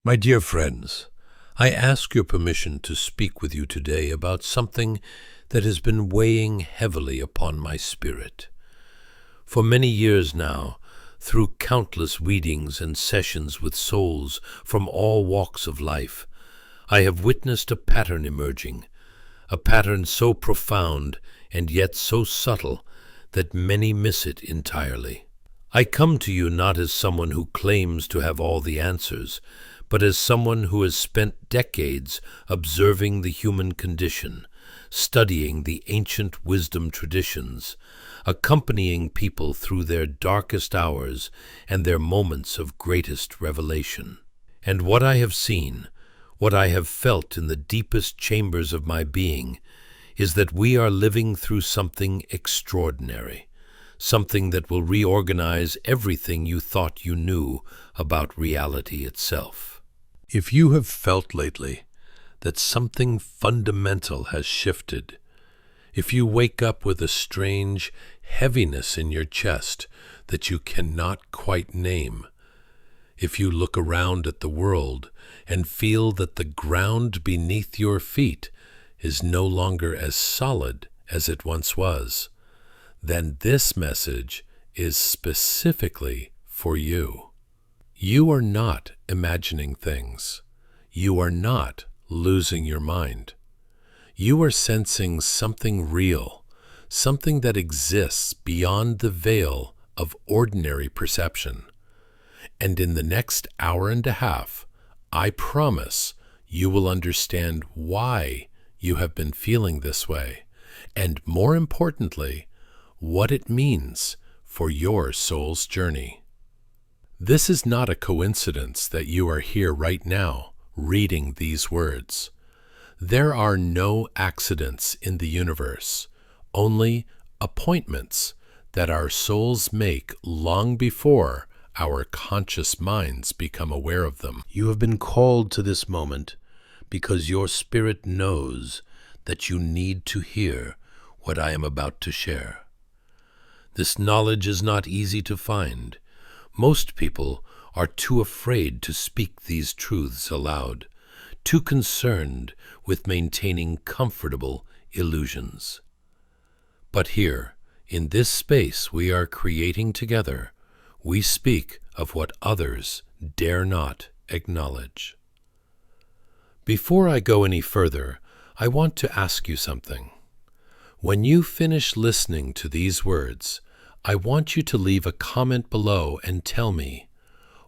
My dear friends, I ask your permission to speak with you today about something that has been weighing heavily upon my spirit. For many years now, through countless readings and sessions with souls from all walks of life, I have witnessed a pattern emerging, a pattern so profound and yet so subtle that many miss it entirely. I come to you not as someone who claims to have all the answers, but as someone who has spent decades observing the human condition, studying the ancient wisdom traditions, accompanying people through their darkest hours and their moments of greatest revelation. And what I have seen, what I have felt in the deepest chambers of my being, is that we are living through something extraordinary, something that will reorganize everything you thought you knew about reality itself. If you have felt lately that something fundamental has shifted, if you wake up with a strange heaviness in your chest that you cannot quite name, if you look around at the world and feel that the ground beneath your feet is no longer as solid as it once was, then this message is specifically for you. You are not imagining things. You are not losing your mind. You are sensing something real, something that exists beyond the veil of ordinary perception. And in the next hour and a half, I promise you will understand why you have been feeling this way, and more importantly, what it means for your soul's journey. This is not a coincidence that you are here right now, reading these words. There are no accidents in the universe, only appointments that our souls make long before our conscious minds become aware of them. You have been called to this moment because your spirit knows that you need to hear what I am about to share. This knowledge is not easy to find. Most people are too afraid to speak these truths aloud, too concerned with maintaining comfortable illusions. But here, in this space we are creating together, we speak of what others dare not acknowledge. Before I go any further, I want to ask you something. When you finish listening to these words, I want you to leave a comment below and tell me,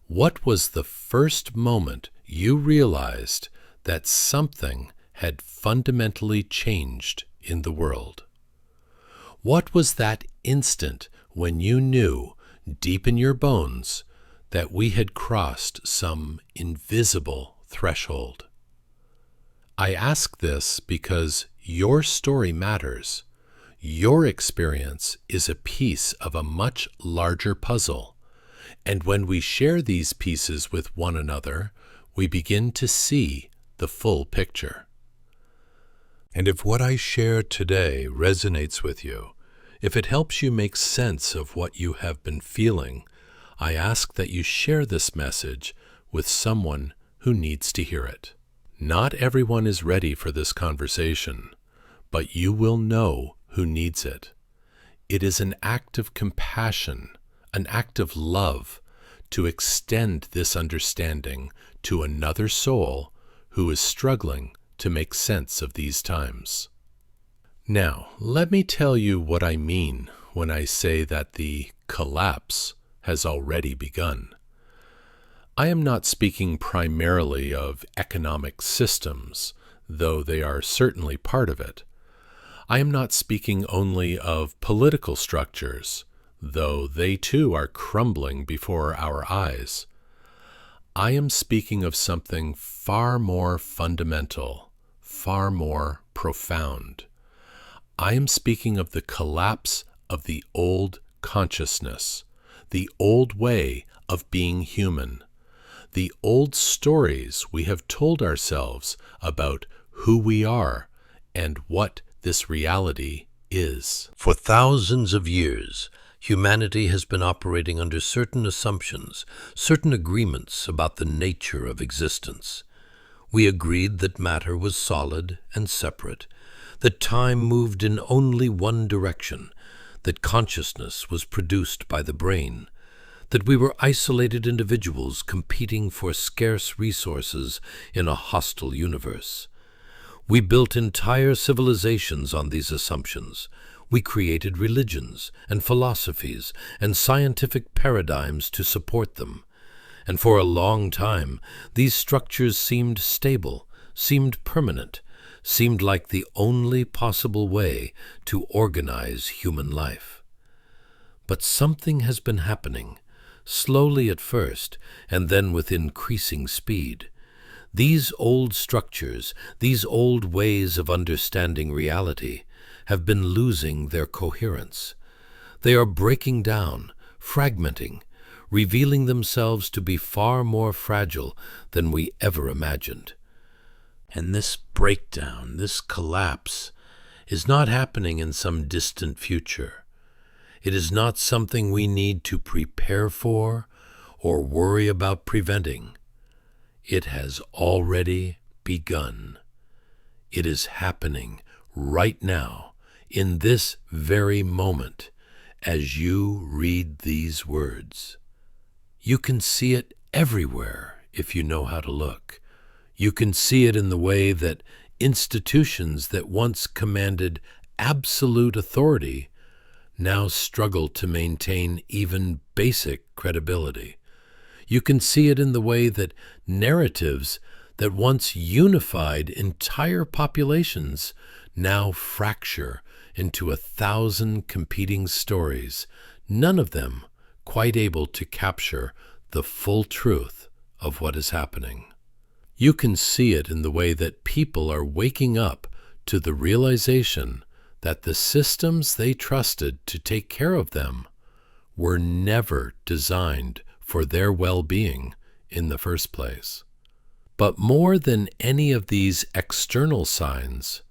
what was the first moment you realized that something had fundamentally changed in the world? What was that instant when you knew, deep in your bones, that we had crossed some invisible threshold? I ask this because your story matters. Your experience is a piece of a much larger puzzle, and when we share these pieces with one another, we begin to see the full picture. And if what I share today resonates with you, if it helps you make sense of what you have been feeling, I ask that you share this message with someone who needs to hear it. Not everyone is ready for this conversation, but you will know who needs it. It is an act of compassion, an act of love, to extend this understanding to another soul who is struggling to make sense of these times. Now, let me tell you what I mean when I say that the collapse has already begun. I am not speaking primarily of economic systems, though they are certainly part of it. I am not speaking only of political structures, though they too are crumbling before our eyes. I am speaking of something far more fundamental, far more profound. I am speaking of the collapse of the old consciousness, the old way of being human, the old stories we have told ourselves about who we are and what this reality is. For thousands of years, Humanity has been operating under certain assumptions, certain agreements about the nature of existence. We agreed that matter was solid and separate, that time moved in only one direction, that consciousness was produced by the brain, that we were isolated individuals competing for scarce resources in a hostile universe. We built entire civilizations on these assumptions. We created religions and philosophies and scientific paradigms to support them. And for a long time, these structures seemed stable, seemed permanent, seemed like the only possible way to organize human life. But something has been happening, slowly at first, and then with increasing speed. These old structures, these old ways of understanding reality, have been losing their coherence. They are breaking down, fragmenting, revealing themselves to be far more fragile than we ever imagined. And this breakdown, this collapse, is not happening in some distant future. It is not something we need to prepare for or worry about preventing. It has already begun. It is happening right now, in this very moment, as you read these words. You can see it everywhere if you know how to look. You can see it in the way that institutions that once commanded absolute authority now struggle to maintain even basic credibility. You can see it in the way that narratives that once unified entire populations now fracture into 1,000 competing stories, none of them quite able to capture the full truth of what is happening. You can see it in the way that people are waking up to the realization that the systems they trusted to take care of them were never designed for their well-being in the first place. But more than any of these external signs,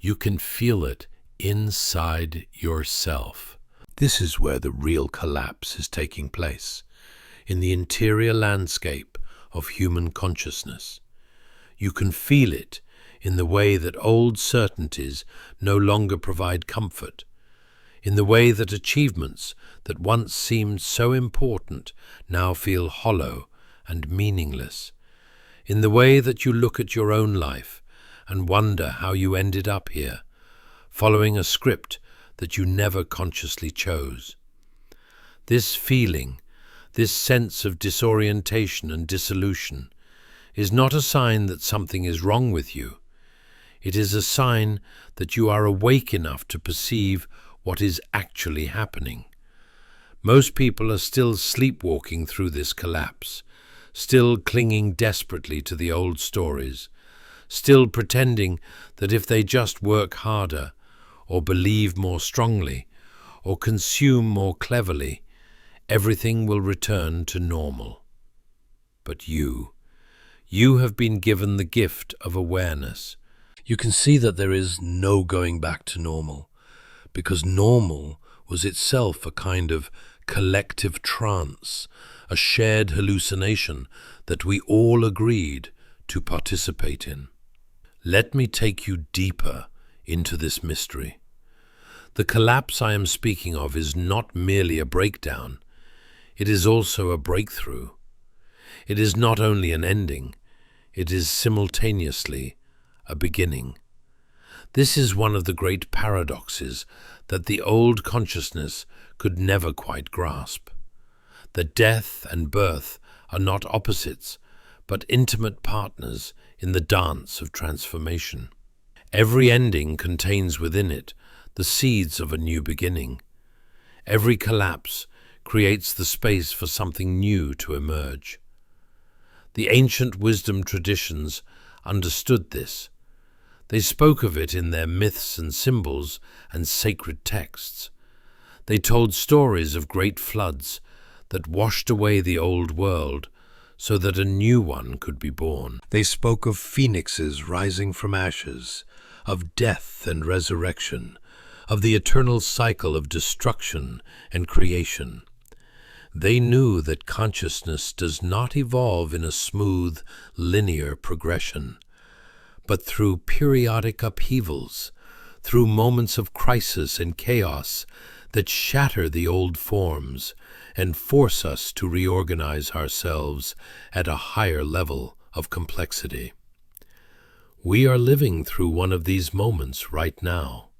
you can feel it inside yourself. This is where the real collapse is taking place, in the interior landscape of human consciousness. You can feel it in the way that old certainties no longer provide comfort, in the way that achievements that once seemed so important now feel hollow and meaningless, in the way that you look at your own life and wonder how you ended up here, following a script that you never consciously chose. This feeling, this sense of disorientation and dissolution, is not a sign that something is wrong with you. It is a sign that you are awake enough to perceive what is actually happening. Most people are still sleepwalking through this collapse, still clinging desperately to the old stories, still pretending that if they just work harder, or believe more strongly, or consume more cleverly, everything will return to normal. But you have been given the gift of awareness. You can see that there is no going back to normal, because normal was itself a kind of collective trance, a shared hallucination that we all agreed to participate in. Let me take you deeper into this mystery. The collapse I am speaking of is not merely a breakdown, it is also a breakthrough. It is not only an ending, it is simultaneously a beginning. This is one of the great paradoxes that the old consciousness could never quite grasp. That death and birth are not opposites, but intimate partners in the dance of transformation. Every ending contains within it the seeds of a new beginning. Every collapse creates the space for something new to emerge. The ancient wisdom traditions understood this. They spoke of it in their myths and symbols and sacred texts. They told stories of great floods that washed away the old world so that a new one could be born. They spoke of phoenixes rising from ashes, of death and resurrection, of the eternal cycle of destruction and creation. They knew that consciousness does not evolve in a smooth, linear progression, but through periodic upheavals, through moments of crisis and chaos that shatter the old forms and force us to reorganize ourselves at a higher level of complexity. We are living through one of these moments right now.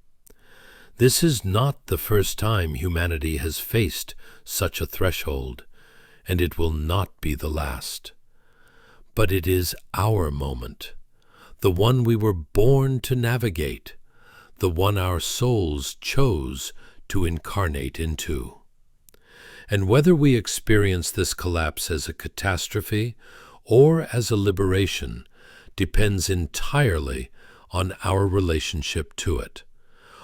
This is not the first time humanity has faced such a threshold, and it will not be the last. But it is our moment, the one we were born to navigate, the one our souls chose to incarnate into. And whether we experience this collapse as a catastrophe or as a liberation depends entirely on our relationship to it,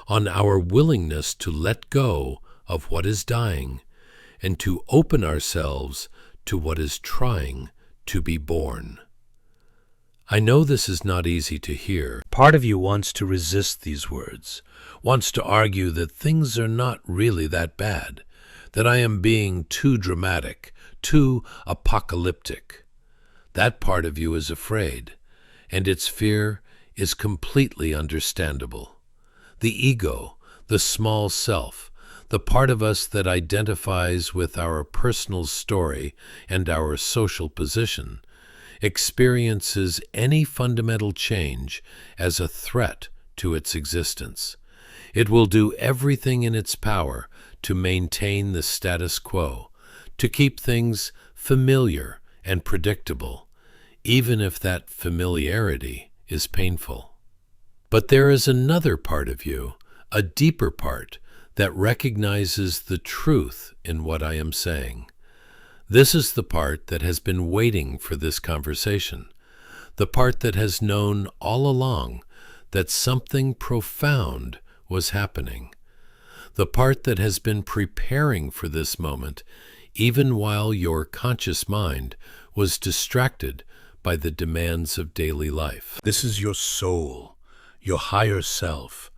on our willingness to let go of what is dying and to open ourselves to what is trying to be born. I know this is not easy to hear. Part of you wants to resist these words, wants to argue that things are not really that bad, that I am being too dramatic, too apocalyptic. That part of you is afraid, and its fear is completely understandable. The ego, the small self, the part of us that identifies with our personal story and our social position, experiences any fundamental change as a threat to its existence. It will do everything in its power to maintain the status quo, to keep things familiar and predictable, even if that familiarity is painful. But there is another part of you, a deeper part, that recognizes the truth in what I am saying. This is the part that has been waiting for this conversation, the part that has known all along that something profound was happening, the part that has been preparing for this moment even while your conscious mind was distracted by the demands of daily life. This is your soul, your higher self,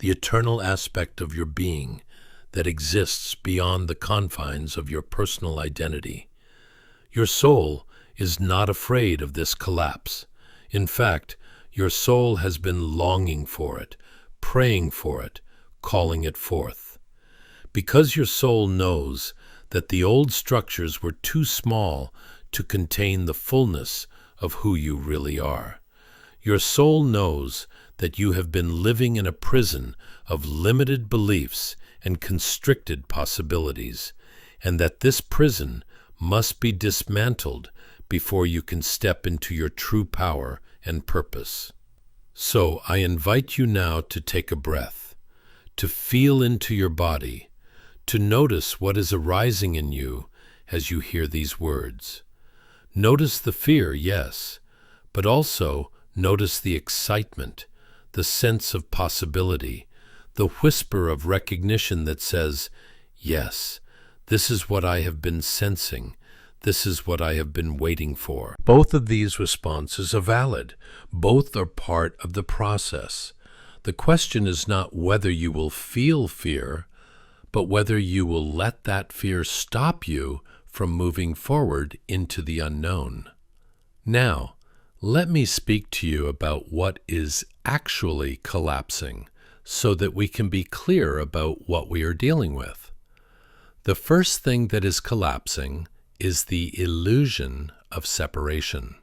the eternal aspect of your being that exists beyond the confines of your personal identity. Your soul is not afraid of this collapse. In fact, your soul has been longing for it, praying for it, calling it forth. Because your soul knows that the old structures were too small to contain the fullness of who you really are. Your soul knows that you have been living in a prison of limited beliefs and constricted possibilities, and that this prison must be dismantled before you can step into your true power and purpose. So I invite you now to take a breath, to feel into your body, to notice what is arising in you as you hear these words. Notice the fear, yes, but also notice the excitement, the sense of possibility, the whisper of recognition that says, yes, this is what I have been sensing. This is what I have been waiting for. Both of these responses are valid. Both are part of the process. The question is not whether you will feel fear, but whether you will let that fear stop you from moving forward into the unknown. Now, let me speak to you about what is actually collapsing, so that we can be clear about what we are dealing with. The first thing that is collapsing is the illusion of separation.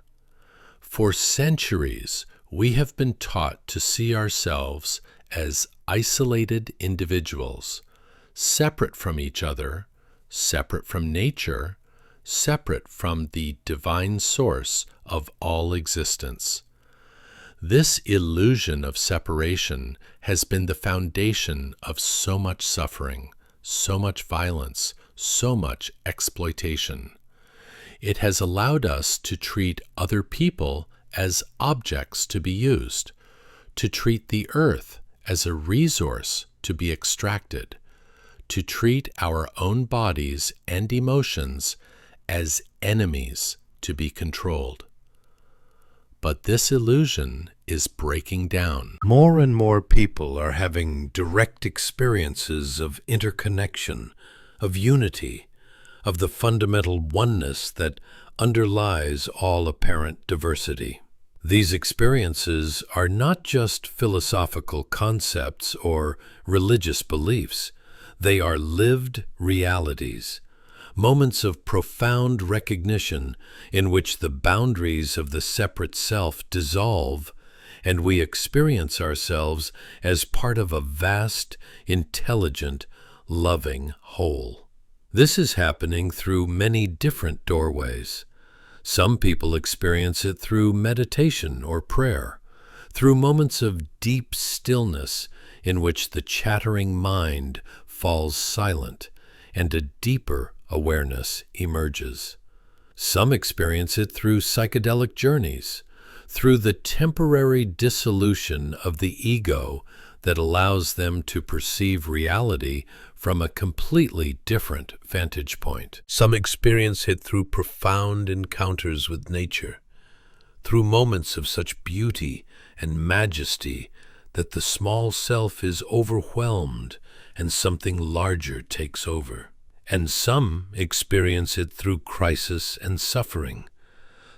For centuries, we have been taught to see ourselves as isolated individuals, separate from each other, separate from nature, separate from the divine source of all existence. This illusion of separation has been the foundation of so much suffering, so much violence, so much exploitation. It has allowed us to treat other people as objects to be used, to treat the earth as a resource to be extracted, to treat our own bodies and emotions as enemies to be controlled. But this illusion is breaking down. More and more people are having direct experiences of interconnection, of unity, of the fundamental oneness that underlies all apparent diversity. These experiences are not just philosophical concepts or religious beliefs. They are lived realities, moments of profound recognition in which the boundaries of the separate self dissolve and we experience ourselves as part of a vast, intelligent, loving whole. This is happening through many different doorways. Some people experience it through meditation or prayer, through moments of deep stillness in which the chattering mind falls silent and a deeper awareness emerges. Some experience it through psychedelic journeys, through the temporary dissolution of the ego that allows them to perceive reality from a completely different vantage point. Some experience it through profound encounters with nature, through moments of such beauty and majesty that the small self is overwhelmed and something larger takes over. And some experience it through crisis and suffering,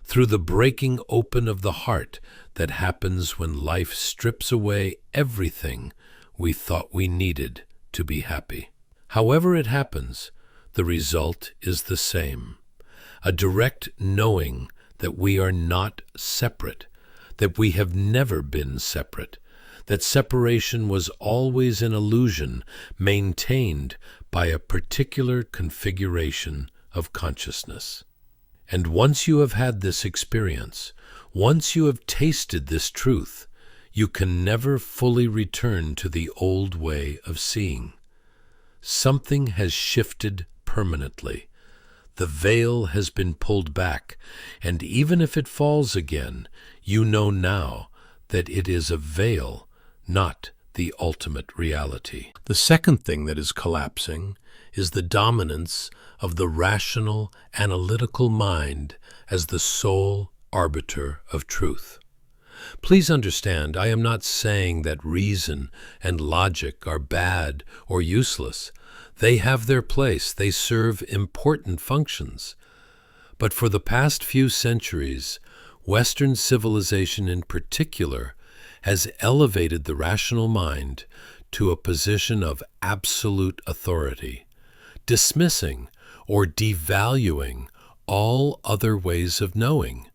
through the breaking open of the heart that happens when life strips away everything we thought we needed to be happy. However it happens, the result is the same: a direct knowing that we are not separate, that we have never been separate, that separation was always an illusion maintained by a particular configuration of consciousness. And once you have had this experience, once you have tasted this truth, you can never fully return to the old way of seeing. Something has shifted permanently. The veil has been pulled back, and even if it falls again, you know now that it is a veil, not the ultimate reality. The second thing that is collapsing is the dominance of the rational, analytical mind as the sole arbiter of truth. Please understand, I am not saying that reason and logic are bad or useless. They have their place. They serve important functions. But for the past few centuries, Western civilization in particular has elevated the rational mind to a position of absolute authority, dismissing or devaluing all other ways of knowing: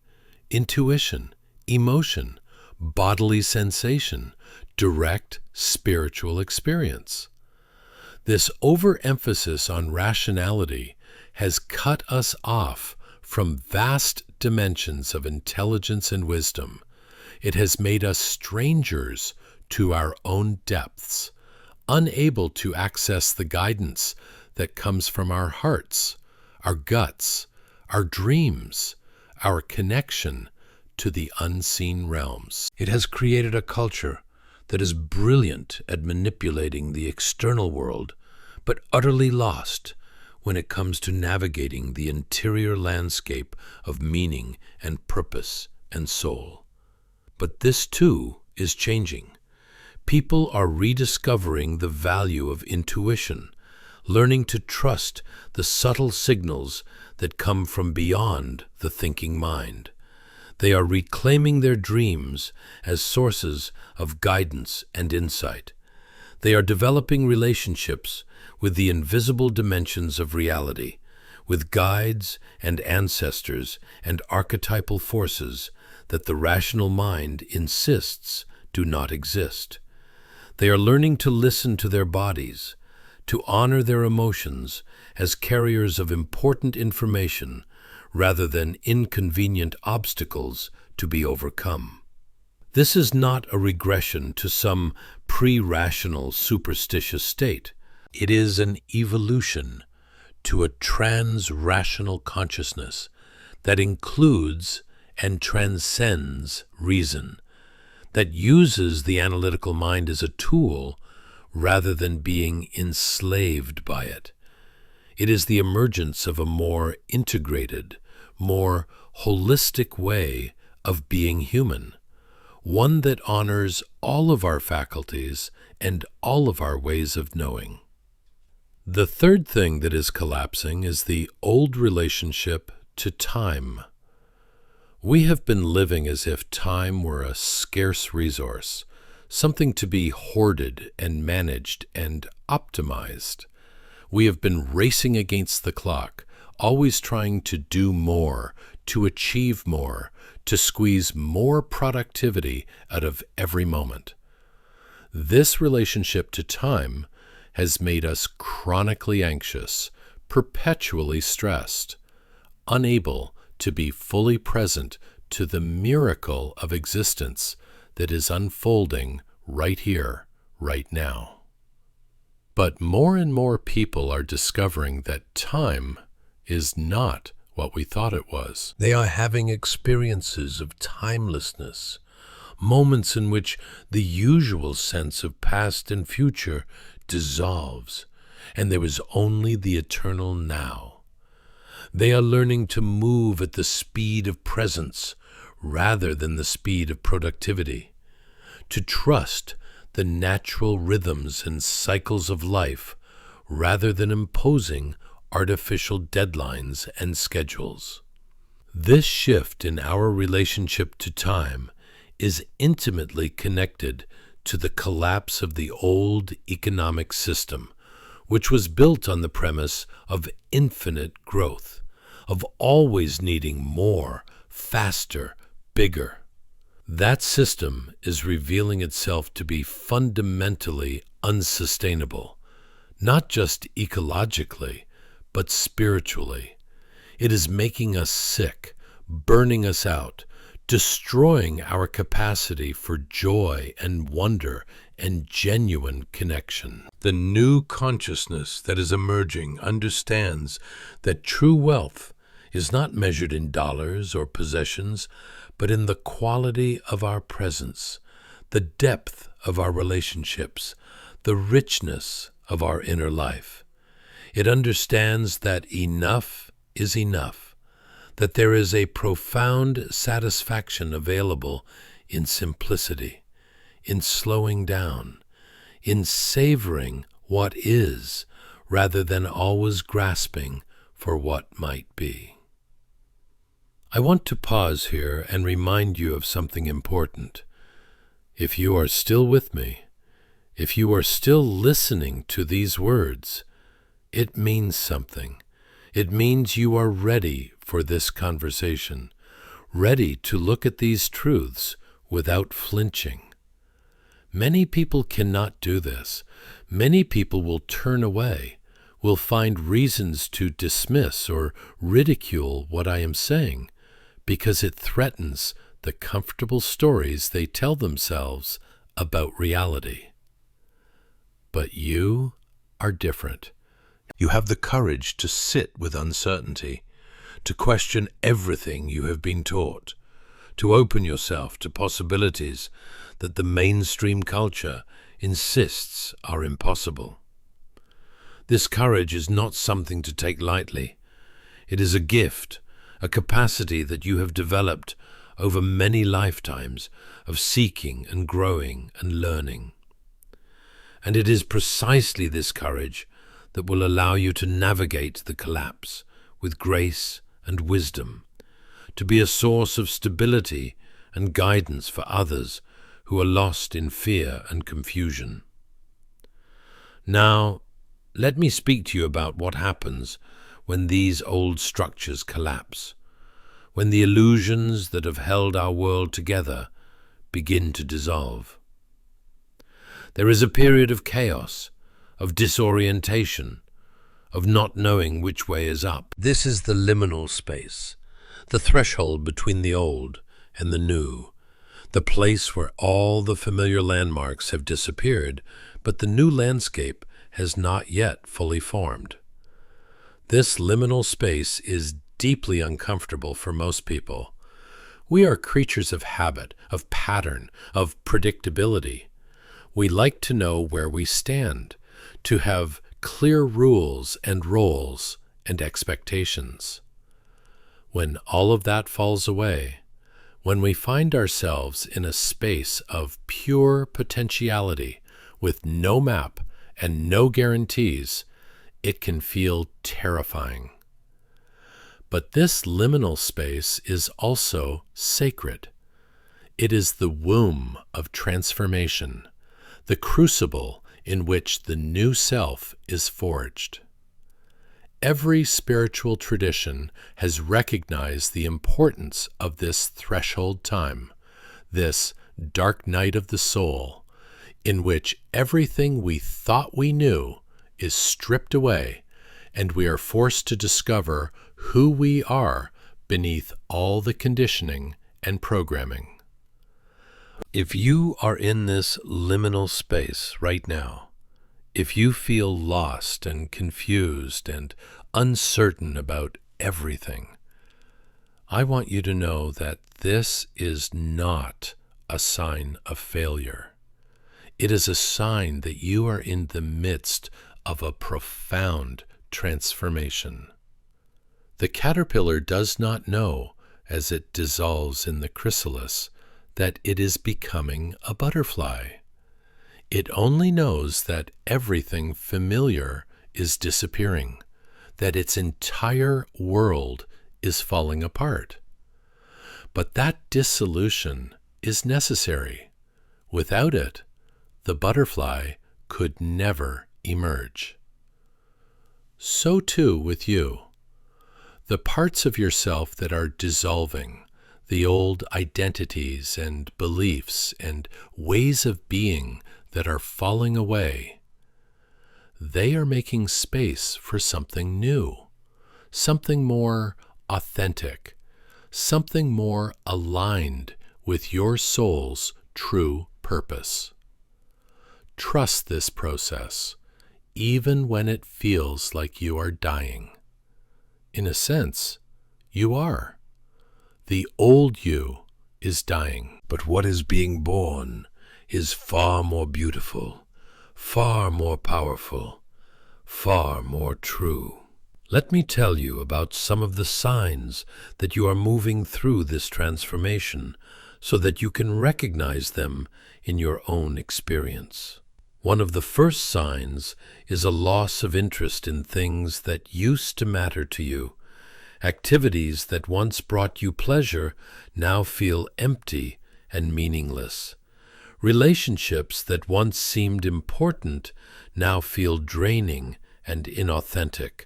intuition, emotion, bodily sensation, direct spiritual experience. This overemphasis on rationality has cut us off from vast dimensions of intelligence and wisdom. It has made us strangers to our own depths, unable to access the guidance that comes from our hearts, our guts, our dreams, our connection to the unseen realms. It has created a culture that is brilliant at manipulating the external world, but utterly lost when it comes to navigating the interior landscape of meaning and purpose and soul. But this too is changing. People are rediscovering the value of intuition, learning to trust the subtle signals that come from beyond the thinking mind. They are reclaiming their dreams as sources of guidance and insight. They are developing relationships with the invisible dimensions of reality, with guides and ancestors and archetypal forces that the rational mind insists do not exist. They are learning to listen to their bodies, to honor their emotions as carriers of important information rather than inconvenient obstacles to be overcome. This is not a regression to some pre-rational superstitious state. It is an evolution to a trans-rational consciousness that includes and transcends reason, that uses the analytical mind as a tool rather than being enslaved by it. It is the emergence of a more integrated, more holistic way of being human, one that honors all of our faculties and all of our ways of knowing. The third thing that is collapsing is the old relationship to time. We have been living as if time were a scarce resource, something to be hoarded and managed and optimized. We have been racing against the clock, always trying to do more, to achieve more, to squeeze more productivity out of every moment. This relationship to time has made us chronically anxious, perpetually stressed, unable to be fully present to the miracle of existence that is unfolding right here, right now. But more and more people are discovering that time is not what we thought it was. They are having experiences of timelessness, moments in which the usual sense of past and future dissolves, and there is only the eternal now. They are learning to move at the speed of presence rather than the speed of productivity, to trust the natural rhythms and cycles of life rather than imposing artificial deadlines and schedules. This shift in our relationship to time is intimately connected to the collapse of the old economic system, which was built on the premise of infinite growth, of always needing more, faster, bigger. That system is revealing itself to be fundamentally unsustainable, not just ecologically, but spiritually. It is making us sick, burning us out, destroying our capacity for joy and wonder and genuine connection. The new consciousness that is emerging understands that true wealth is not measured in dollars or possessions, but in the quality of our presence, the depth of our relationships, the richness of our inner life. It understands that enough is enough, that there is a profound satisfaction available in simplicity, in slowing down, in savoring what is, rather than always grasping for what might be. I want to pause here and remind you of something important. If you are still with me, if you are still listening to these words, it means something. It means you are ready for this conversation, ready to look at these truths without flinching. Many people cannot do this. Many people will turn away, will find reasons to dismiss or ridicule what I am saying, because it threatens the comfortable stories they tell themselves about reality. But you are different. You have the courage to sit with uncertainty, to question everything you have been taught, to open yourself to possibilities that the mainstream culture insists are impossible. This courage is not something to take lightly. It is a gift, a capacity that you have developed over many lifetimes of seeking and growing and learning. And it is precisely this courage that will allow you to navigate the collapse with grace and wisdom, to be a source of stability and guidance for others who are lost in fear and confusion. Now, let me speak to you about what happens when these old structures collapse, when the illusions that have held our world together begin to dissolve. There is a period of chaos, of disorientation, of not knowing which way is up. This is the liminal space, the threshold between the old and the new, the place where all the familiar landmarks have disappeared, but the new landscape has not yet fully formed. This liminal space is deeply uncomfortable for most people. We are creatures of habit, of pattern, of predictability. We like to know where we stand, to have clear rules and roles and expectations. When all of that falls away, When we find ourselves in a space of pure potentiality with no map and no guarantees, it can feel terrifying. But this liminal space is also sacred. It is the womb of transformation, the crucible in which the new self is forged. Every spiritual tradition has recognized the importance of this threshold time, this dark night of the soul, in which everything we thought we knew is stripped away, and we are forced to discover who we are beneath all the conditioning and programming. If you are in this liminal space right now, if you feel lost and confused and uncertain about everything, I want you to know that this is not a sign of failure. It is a sign that you are in the midst of a profound transformation. The caterpillar does not know, as it dissolves in the chrysalis, that it is becoming a butterfly. It only knows that everything familiar is disappearing, that its entire world is falling apart. But that dissolution is necessary. Without it, the butterfly could never emerge. So too with you. The parts of yourself that are dissolving, the old identities and beliefs and ways of being that are falling away, they are making space for something new, something more authentic, something more aligned with your soul's true purpose. Trust this process, even when it feels like you are dying. In a sense, you are. The old you is dying, but what is being born is far more beautiful, far more powerful, far more true. Let me tell you about some of the signs that you are moving through this transformation so that you can recognize them in your own experience. One of the first signs is a loss of interest in things that used to matter to you. Activities that once brought you pleasure now feel empty and meaningless. Relationships that once seemed important now feel draining and inauthentic.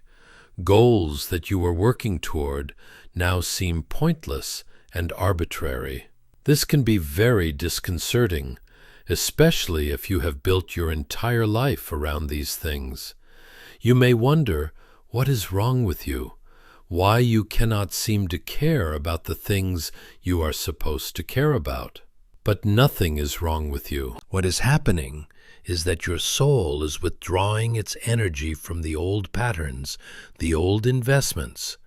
Goals that you were working toward now seem pointless and arbitrary. This can be very disconcerting, especially if you have built your entire life around these things. You may wonder what is wrong with you, why you cannot seem to care about the things you are supposed to care about. But nothing is wrong with you. What is happening is that your soul is withdrawing its energy from the old patterns, the old investments,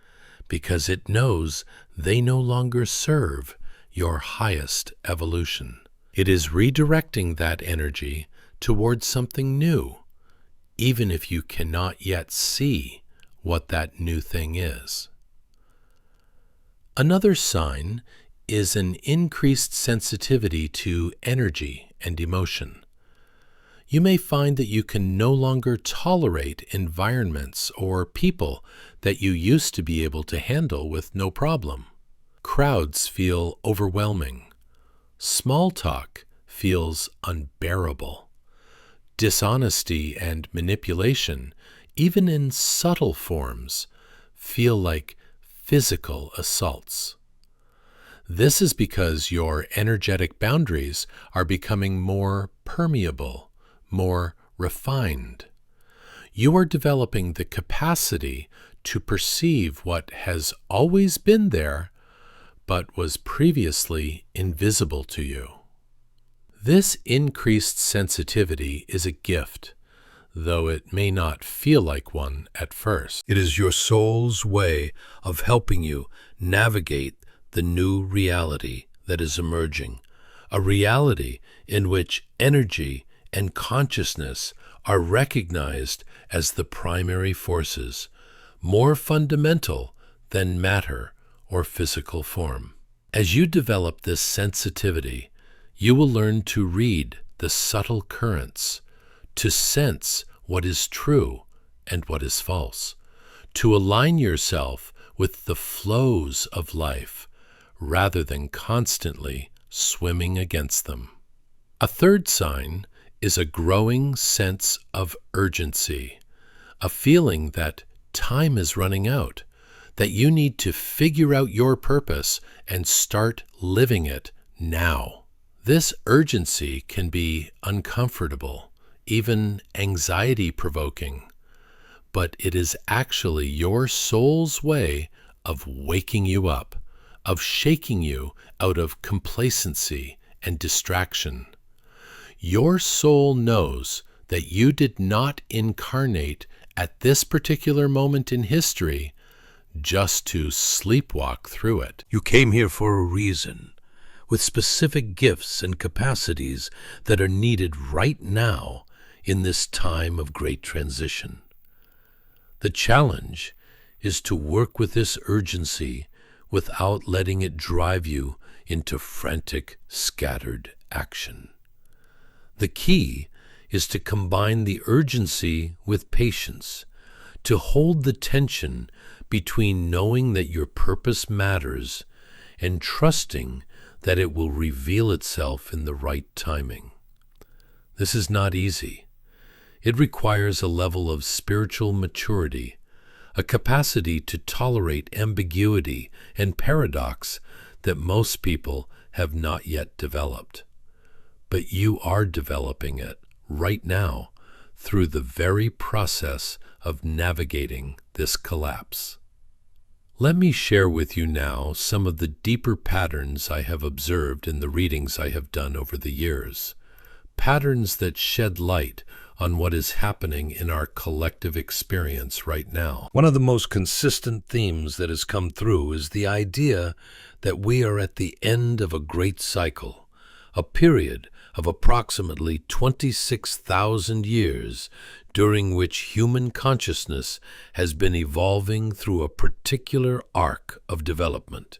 because it knows they no longer serve your highest evolution. It is redirecting that energy towards something new, even if you cannot yet see what that new thing is. Another sign is an increased sensitivity to energy and emotion. You may find that you can no longer tolerate environments or people that you used to be able to handle with no problem. Crowds feel overwhelming. Small talk feels unbearable. Dishonesty and manipulation, even in subtle forms, feel like physical assaults. This is because your energetic boundaries are becoming more permeable, more refined. You are developing the capacity to perceive what has always been there, but was previously invisible to you. This increased sensitivity is a gift, though it may not feel like one at first. It is your soul's way of helping you navigate the new reality that is emerging, a reality in which energy and consciousness are recognized as the primary forces, more fundamental than matter or physical form. As you develop this sensitivity, you will learn to read the subtle currents, to sense what is true and what is false, to align yourself with the flows of life rather than constantly swimming against them. A third sign is a growing sense of urgency, a feeling that time is running out, that you need to figure out your purpose and start living it now. This urgency can be uncomfortable, even anxiety-provoking, but it is actually your soul's way of waking you up, of shaking you out of complacency and distraction. Your soul knows that you did not incarnate at this particular moment in history just to sleepwalk through it. You came here for a reason, with specific gifts and capacities that are needed right now in this time of great transition. The challenge is to work with this urgency without letting it drive you into frantic, scattered action. The key is to combine the urgency with patience, to hold the tension between knowing that your purpose matters and trusting that it will reveal itself in the right timing. This is not easy. It requires a level of spiritual maturity, a capacity to tolerate ambiguity and paradox that most people have not yet developed. But you are developing it right now through the very process of navigating this collapse. Let me share with you now some of the deeper patterns I have observed in the readings I have done over the years, patterns that shed light on what is happening in our collective experience right now. One of the most consistent themes that has come through is the idea that we are at the end of a great cycle, a period of approximately 26,000 years during which human consciousness has been evolving through a particular arc of development.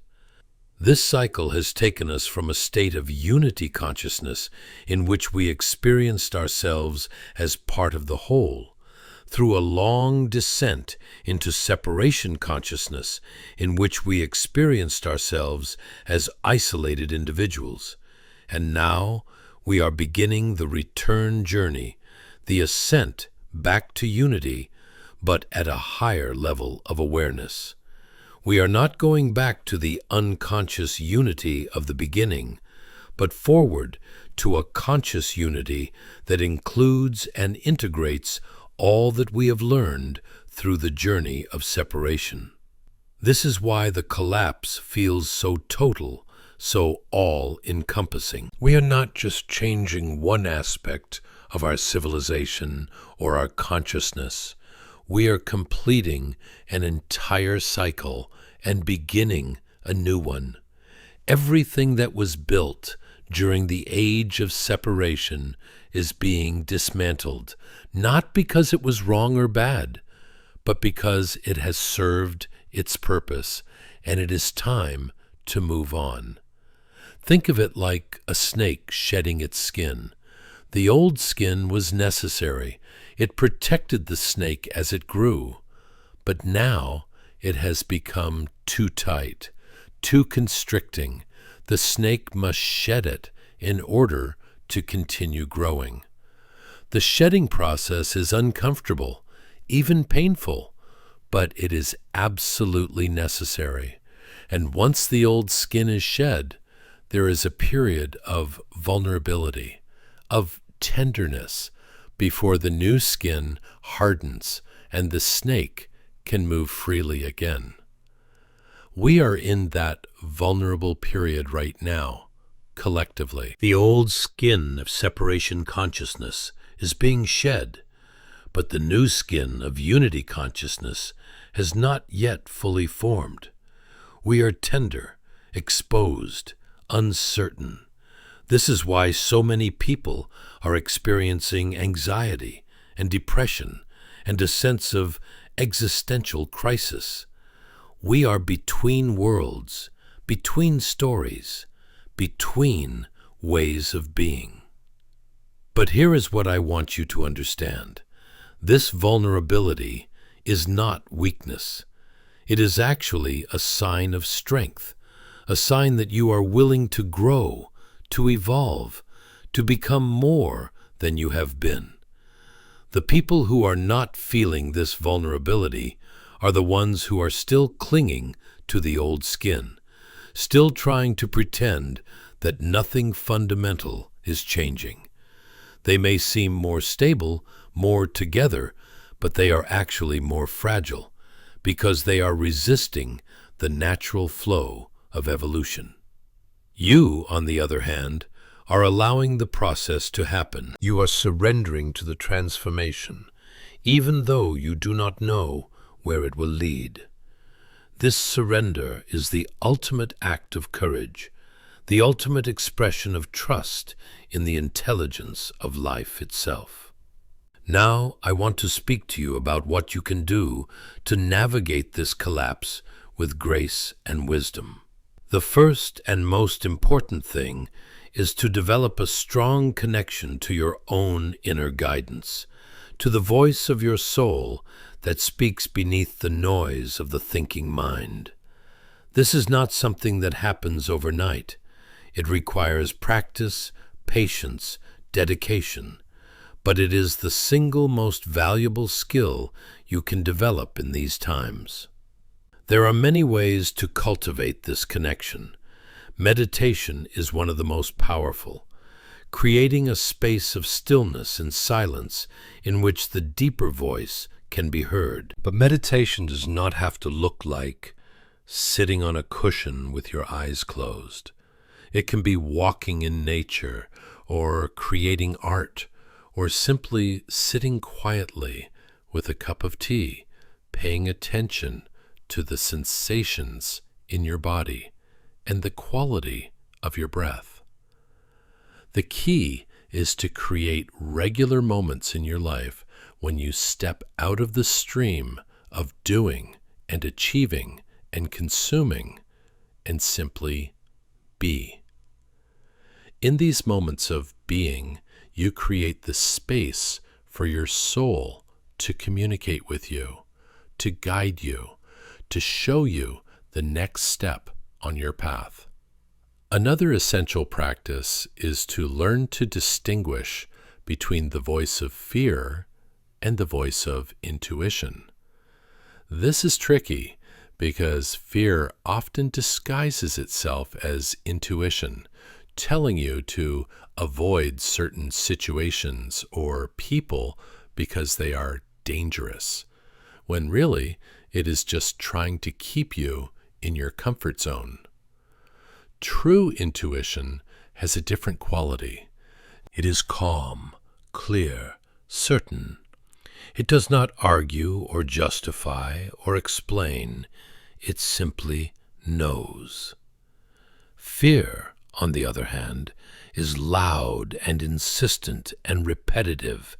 This cycle has taken us from a state of unity consciousness in which we experienced ourselves as part of the whole, through a long descent into separation consciousness in which we experienced ourselves as isolated individuals. And now we are beginning the return journey, the ascent back to unity, but at a higher level of awareness. We are not going back to the unconscious unity of the beginning, but forward to a conscious unity that includes and integrates all that we have learned through the journey of separation. This is why the collapse feels so total, so all-encompassing. We are not just changing one aspect of our civilization or our consciousness. We are completing an entire cycle and beginning a new one. Everything that was built during the age of separation is being dismantled, not because it was wrong or bad, but because it has served its purpose, and it is time to move on. Think of it like a snake shedding its skin. The old skin was necessary. It protected the snake as it grew. But now it has become too tight, too constricting. The snake must shed it in order to continue growing. The shedding process is uncomfortable, even painful, but it is absolutely necessary. And once the old skin is shed, there is a period of vulnerability, of tenderness, before the new skin hardens and the snake can move freely again. We are in that vulnerable period right now, collectively. The old skin of separation consciousness is being shed, but the new skin of unity consciousness has not yet fully formed. We are tender, exposed, uncertain. This is why so many people are experiencing anxiety and depression and a sense of existential crisis. We are between worlds, between stories, between ways of being. But here is what I want you to understand. This vulnerability is not weakness. It is actually a sign of strength, a sign that you are willing to grow, to evolve, to become more than you have been. The people who are not feeling this vulnerability are the ones who are still clinging to the old skin, still trying to pretend that nothing fundamental is changing. They may seem more stable, more together, but they are actually more fragile because they are resisting the natural flow of evolution. You, on the other hand, are allowing the process to happen. You are surrendering to the transformation, even though you do not know where it will lead. This surrender is the ultimate act of courage, the ultimate expression of trust in the intelligence of life itself. Now, I want to speak to you about what you can do to navigate this collapse with grace and wisdom. The first and most important thing is to develop a strong connection to your own inner guidance, to the voice of your soul that speaks beneath the noise of the thinking mind. This is not something that happens overnight. It requires practice, patience, dedication, but it is the single most valuable skill you can develop in these times. There are many ways to cultivate this connection. Meditation is one of the most powerful, creating a space of stillness and silence in which the deeper voice can be heard. But meditation does not have to look like sitting on a cushion with your eyes closed. It can be walking in nature, or creating art, or simply sitting quietly with a cup of tea, paying attention to the sensations in your body and the quality of your breath. The key is to create regular moments in your life when you step out of the stream of doing and achieving and consuming and simply be. In these moments of being, you create the space for your soul to communicate with you, to guide you, to show you the next step on your path. Another essential practice is to learn to distinguish between the voice of fear and the voice of intuition. This is tricky because fear often disguises itself as intuition, telling you to avoid certain situations or people because they are dangerous, when really it is just trying to keep you in your comfort zone. True intuition has a different quality. It is calm, clear, certain. It does not argue or justify or explain. It simply knows. Fear, on the other hand, is loud and insistent and repetitive.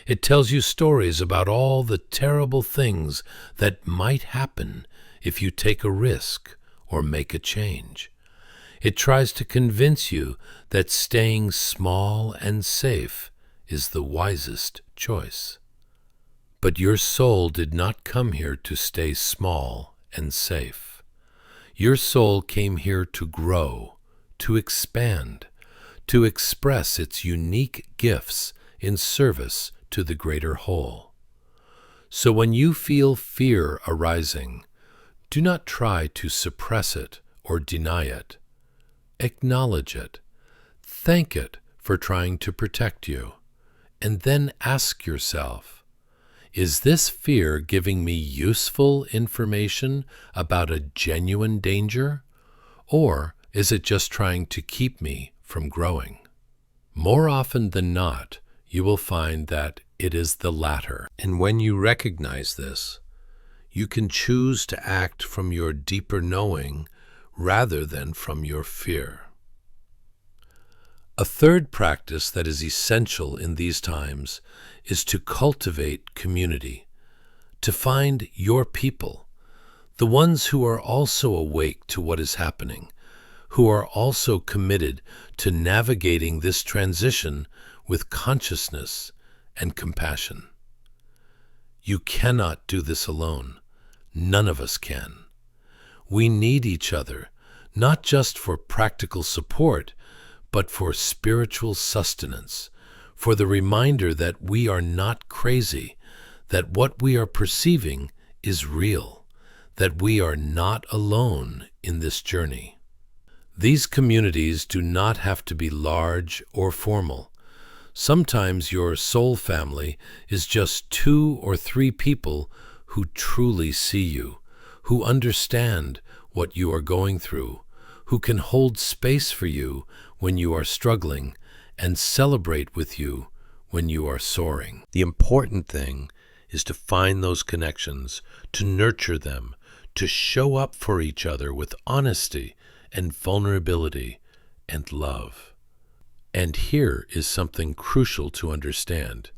It tells you stories about all the terrible things that might happen if you take a risk or make a change. It tries to convince you that staying small and safe is the wisest choice. But your soul did not come here to stay small and safe. Your soul came here to grow, to expand, to express its unique gifts in service to the greater whole. So when you feel fear arising, do not try to suppress it or deny it. Acknowledge it. Thank it for trying to protect you. And then ask yourself, is this fear giving me useful information about a genuine danger? Or is it just trying to keep me from growing? More often than not, you will find that it is the latter. And when you recognize this, you can choose to act from your deeper knowing rather than from your fear. A third practice that is essential in these times is to cultivate community, to find your people, the ones who are also awake to what is happening, who are also committed to navigating this transition with consciousness and compassion. You cannot do this alone. None of us can. We need each other, not just for practical support, but for spiritual sustenance, for the reminder that we are not crazy, that what we are perceiving is real, that we are not alone in this journey. These communities do not have to be large or formal. Sometimes your soul family is just 2 or 3 people who truly see you, who understand what you are going through, who can hold space for you when you are struggling and celebrate with you when you are soaring. The important thing is to find those connections, to nurture them, to show up for each other with honesty and vulnerability and love. And here is something crucial to understand.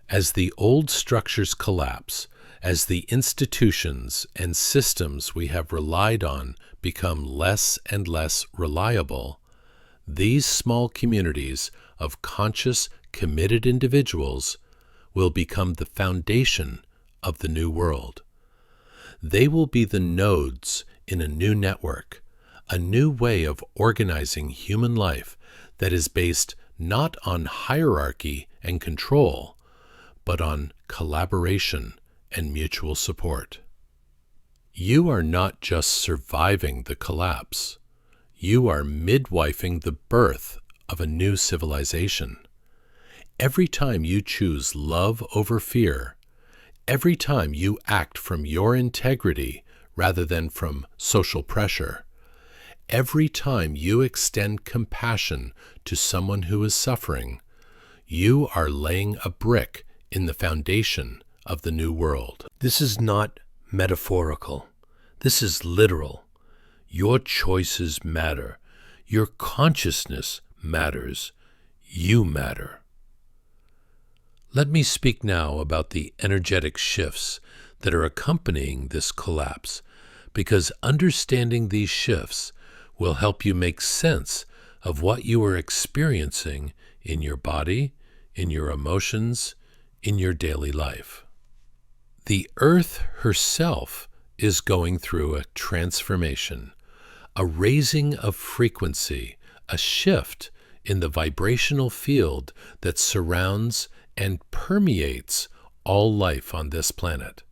As the old structures collapse, as the institutions and systems we have relied on become less and less reliable, these small communities of conscious, committed individuals will become the foundation of the new world. They will be the nodes in a new network, a new way of organizing human life that is based not on hierarchy and control, but on collaboration and mutual support. You are not just surviving the collapse. You are midwifing the birth of a new civilization. Every time you choose love over fear, every time you act from your integrity rather than from social pressure, every time you extend compassion to someone who is suffering, you are laying a brick in the foundation of the new world. This is not metaphorical. This is literal. Your choices matter. Your consciousness matters. You matter. Let me speak now about the energetic shifts that are accompanying this collapse, because understanding these shifts will help you make sense of what you are experiencing in your body, in your emotions, in your daily life. The earth herself is going through a transformation, a raising of frequency, a shift in the vibrational field that surrounds and permeates all life on this planet.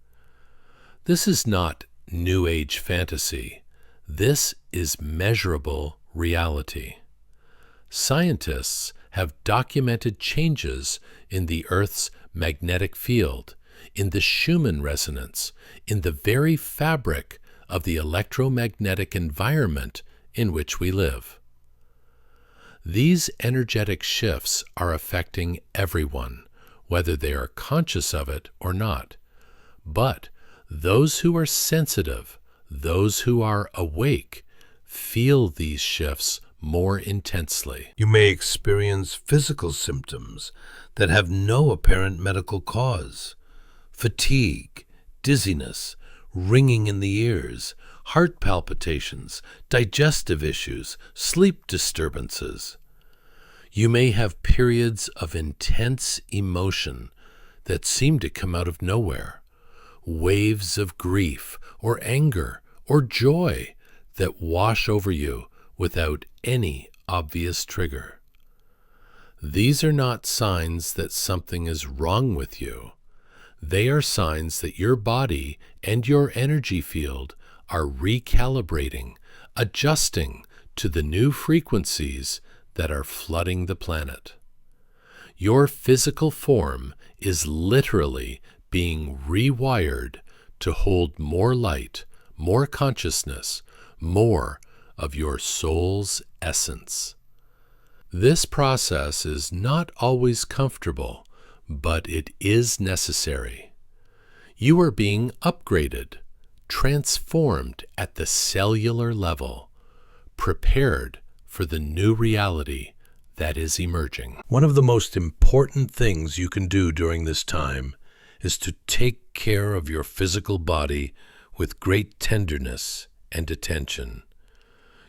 This is not New Age fantasy. This is measurable reality. Scientists have documented changes in the Earth's magnetic field, in the Schumann resonance, in the very fabric of the electromagnetic environment in which we live. These energetic shifts are affecting everyone, whether they are conscious of it or not. But those who are sensitive, those who are awake, feel these shifts more intensely. You may experience physical symptoms that have no apparent medical cause. Fatigue, dizziness, ringing in the ears, heart palpitations, digestive issues, sleep disturbances. You may have periods of intense emotion that seem to come out of nowhere, waves of grief or anger or joy that wash over you without any obvious trigger. These are not signs that something is wrong with you. They are signs that your body and your energy field are recalibrating, adjusting to the new frequencies that are flooding the planet. Your physical form is literally being rewired to hold more light, more consciousness, more of your soul's essence. This process is not always comfortable, but it is necessary. You are being upgraded, transformed at the cellular level, prepared for the new reality that is emerging. One of the most important things you can do during this time is to take care of your physical body with great tenderness and attention.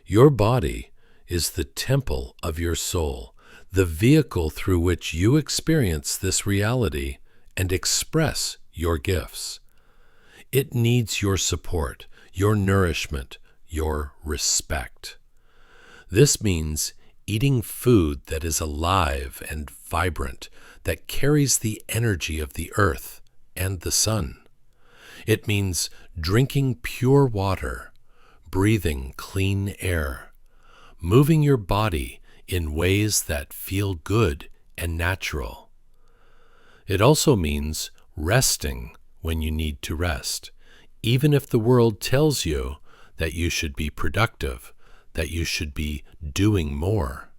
Your body, is the temple of your soul, the vehicle through which you experience this reality and express your gifts. It needs your support, your nourishment, your respect. This means eating food that is alive and vibrant, that carries the energy of the earth and the sun. It means drinking pure water, breathing clean air, moving your body in ways that feel good and natural. It also means resting when you need to rest, even if the world tells you that you should be productive, that you should be doing more.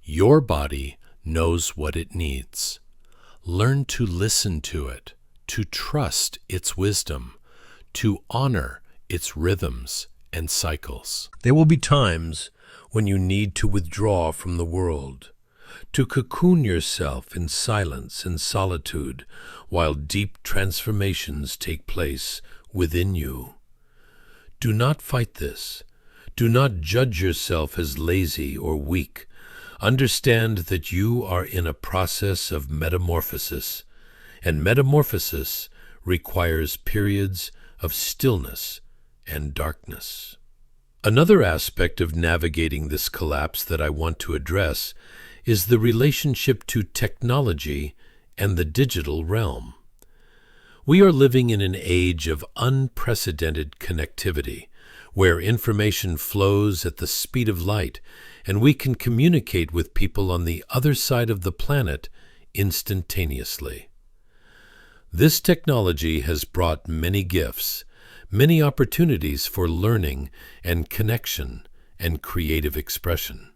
Your body knows what it needs. Learn to listen to it, to trust its wisdom, to honor its rhythms and cycles. There will be times when you need to withdraw from the world, to cocoon yourself in silence and solitude while deep transformations take place within you. Do not fight this. Do not judge yourself as lazy or weak. Understand that you are in a process of metamorphosis, and metamorphosis requires periods of stillness and darkness. Another aspect of navigating this collapse that I want to address is the relationship to technology and the digital realm. We are living in an age of unprecedented connectivity, where information flows at the speed of light, and we can communicate with people on the other side of the planet instantaneously. This technology has brought many gifts, many opportunities for learning and connection and creative expression.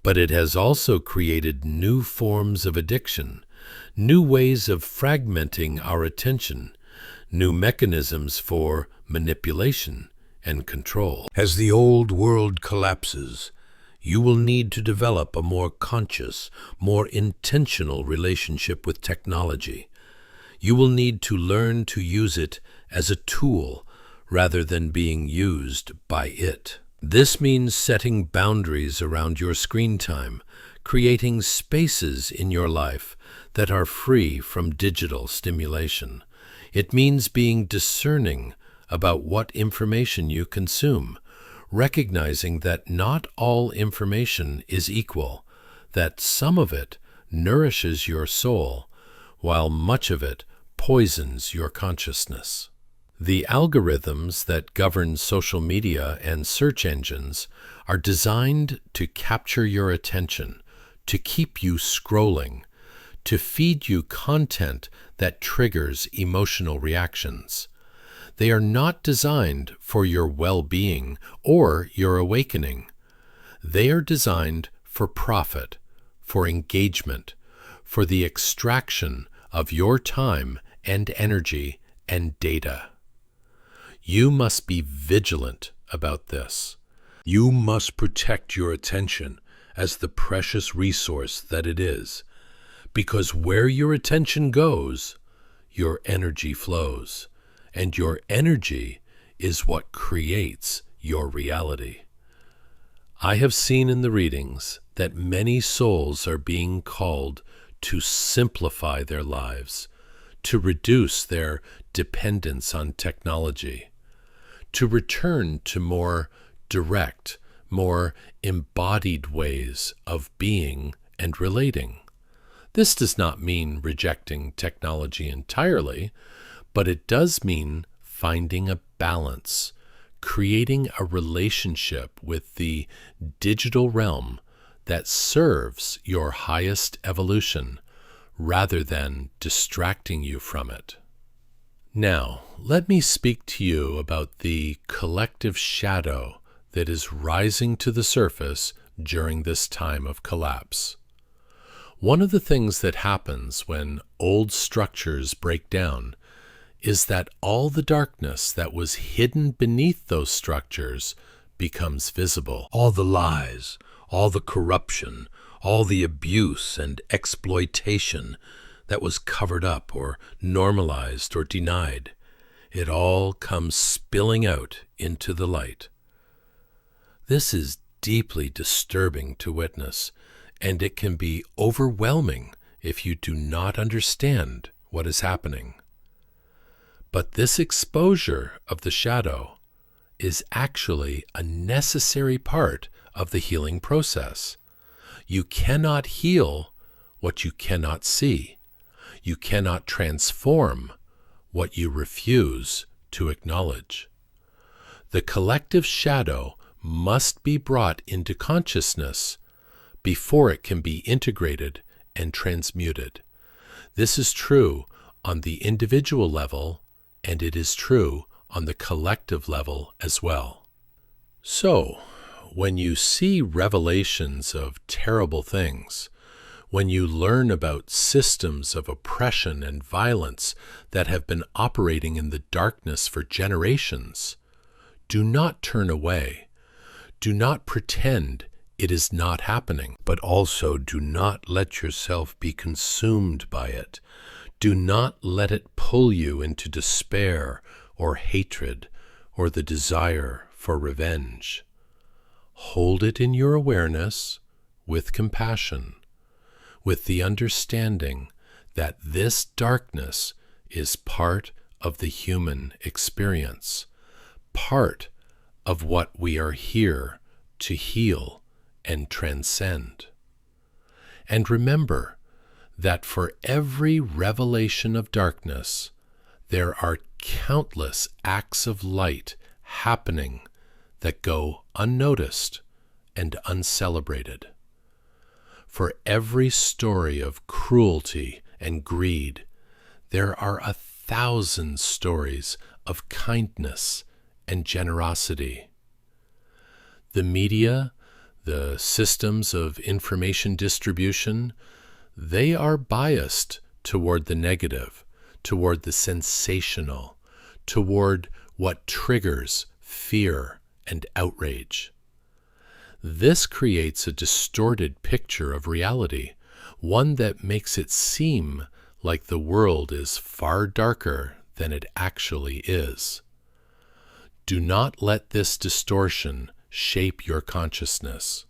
But it has also created new forms of addiction, new ways of fragmenting our attention, new mechanisms for manipulation and control. As the old world collapses, you will need to develop a more conscious, more intentional relationship with technology. You will need to learn to use it as a tool rather than being used by it. This means setting boundaries around your screen time, creating spaces in your life that are free from digital stimulation. It means being discerning about what information you consume, recognizing that not all information is equal, that some of it nourishes your soul, while much of it poisons your consciousness. The algorithms that govern social media and search engines are designed to capture your attention, to keep you scrolling, to feed you content that triggers emotional reactions. They are not designed for your well-being or your awakening. They are designed for profit, for engagement, for the extraction of your time and energy and data. You must be vigilant about this. You must protect your attention as the precious resource that it is, because where your attention goes, your energy flows, and your energy is what creates your reality. I have seen in the readings that many souls are being called to simplify their lives, to reduce their dependence on technology, to return to more direct, more embodied ways of being and relating. This does not mean rejecting technology entirely, but it does mean finding a balance, creating a relationship with the digital realm that serves your highest evolution rather than distracting you from it. Now, let me speak to you about the collective shadow that is rising to the surface during this time of collapse. One of the things that happens when old structures break down is that all the darkness that was hidden beneath those structures becomes visible. All the lies, all the corruption, all the abuse and exploitation that was covered up or normalized or denied, it all comes spilling out into the light. This is deeply disturbing to witness, and it can be overwhelming if you do not understand what is happening. But this exposure of the shadow is actually a necessary part of the healing process. You cannot heal what you cannot see. You cannot transform what you refuse to acknowledge. The collective shadow must be brought into consciousness before it can be integrated and transmuted. This is true on the individual level, and it is true on the collective level as well. So, when you see revelations of terrible things, when you learn about systems of oppression and violence that have been operating in the darkness for generations, do not turn away. Do not pretend it is not happening, but also do not let yourself be consumed by it. Do not let it pull you into despair or hatred or the desire for revenge. Hold it in your awareness with compassion, with the understanding that this darkness is part of the human experience, part of what we are here to heal and transcend. And remember that for every revelation of darkness, there are countless acts of light happening that go unnoticed and uncelebrated. For every story of cruelty and greed, there are 1,000 stories of kindness and generosity. The media, the systems of information distribution, they are biased toward the negative, toward the sensational, toward what triggers fear and outrage. This creates a distorted picture of reality, one that makes it seem like the world is far darker than it actually is. Do not let this distortion shape your consciousness.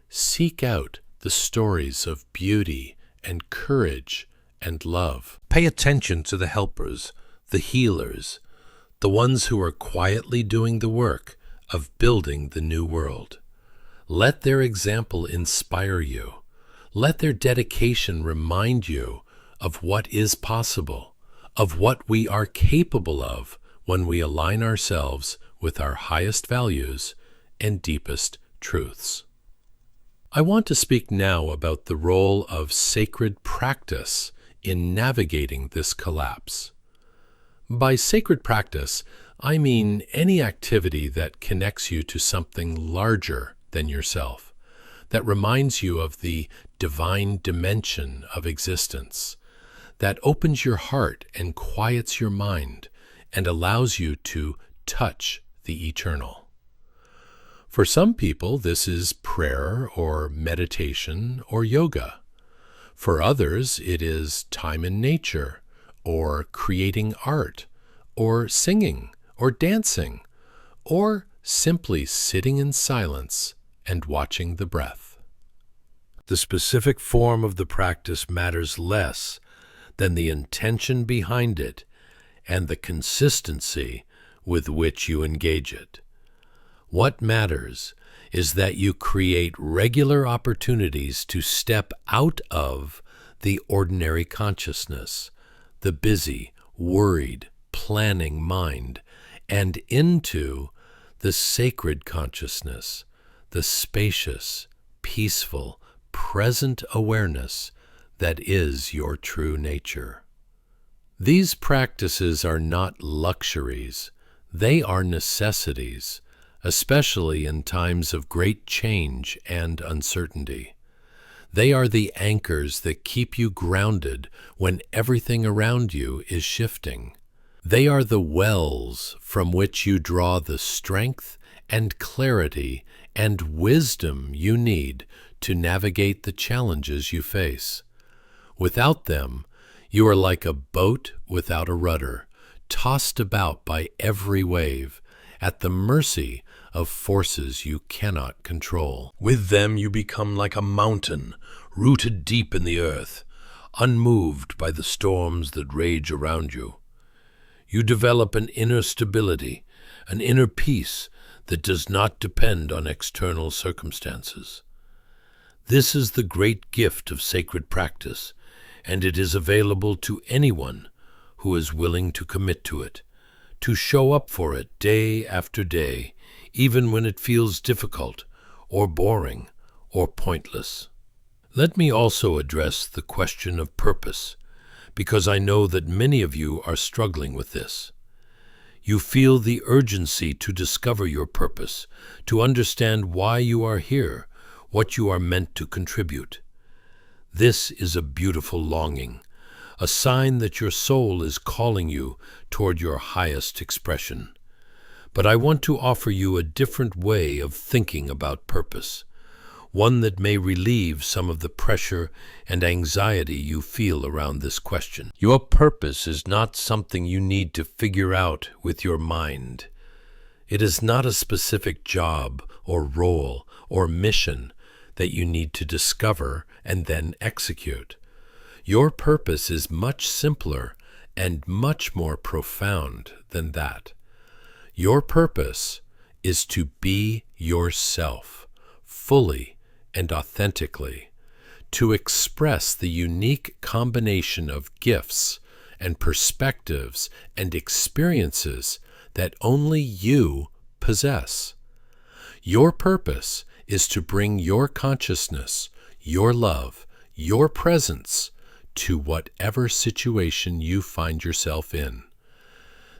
Seek out the stories of beauty and courage and love. Pay attention to the helpers, the healers, the ones who are quietly doing the work of building the new world. Let their example inspire you. Let their dedication remind you of what is possible, of what we are capable of when we align ourselves with our highest values and deepest truths. I want to speak now about the role of sacred practice in navigating this collapse. By sacred practice, I mean any activity that connects you to something larger than yourself, that reminds you of the divine dimension of existence, that opens your heart and quiets your mind and allows you to touch the eternal. For some people, this is prayer or meditation or yoga. For others, it is time in nature, or creating art, or singing, or dancing, or simply sitting in silence and watching the breath. The specific form of the practice matters less than the intention behind it and the consistency with which you engage it. What matters is that you create regular opportunities to step out of the ordinary consciousness, the busy, worried, planning mind, and into the sacred consciousness, the spacious, peaceful, present awareness that is your true nature. These practices are not luxuries, they are necessities, especially in times of great change and uncertainty. They are the anchors that keep you grounded when everything around you is shifting. They are the wells from which you draw the strength and clarity and wisdom you need to navigate the challenges you face. Without them, you are like a boat without a rudder, tossed about by every wave, at the mercy of forces you cannot control. With them you become like a mountain, rooted deep in the earth, unmoved by the storms that rage around you. You develop an inner stability, an inner peace that does not depend on external circumstances. This is the great gift of sacred practice, and it is available to anyone who is willing to commit to it, to show up for it day after day, even when it feels difficult or boring or pointless. Let me also address the question of purpose, because I know that many of you are struggling with this. You feel the urgency to discover your purpose, to understand why you are here, what you are meant to contribute. This is a beautiful longing, a sign that your soul is calling you toward your highest expression. But I want to offer you a different way of thinking about purpose, one that may relieve some of the pressure and anxiety you feel around this question. Your purpose is not something you need to figure out with your mind. It is not a specific job or role or mission that you need to discover and then execute. Your purpose is much simpler and much more profound than that. Your purpose is to be yourself, fully and authentically, to express the unique combination of gifts and perspectives and experiences that only you possess. Your purpose is to bring your consciousness, your love, your presence to whatever situation you find yourself in.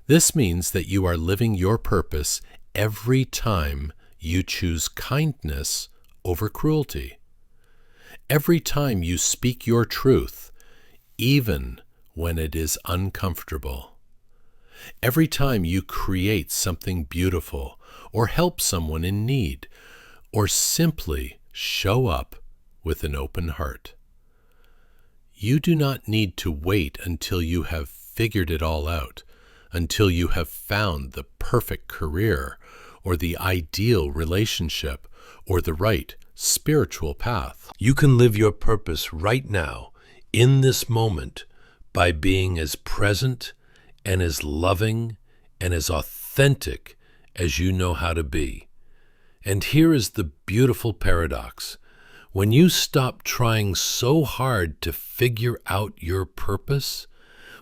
This means that you are living your purpose every time you choose kindness over cruelty. Every time you speak your truth, even when it is uncomfortable. Every time you create something beautiful or help someone in need, or simply show up with an open heart. You do not need to wait until you have figured it all out, until you have found the perfect career, or the ideal relationship, or the right spiritual path. You can live your purpose right now, in this moment, by being as present and as loving and as authentic as you know how to be. And here is the beautiful paradox. When you stop trying so hard to figure out your purpose,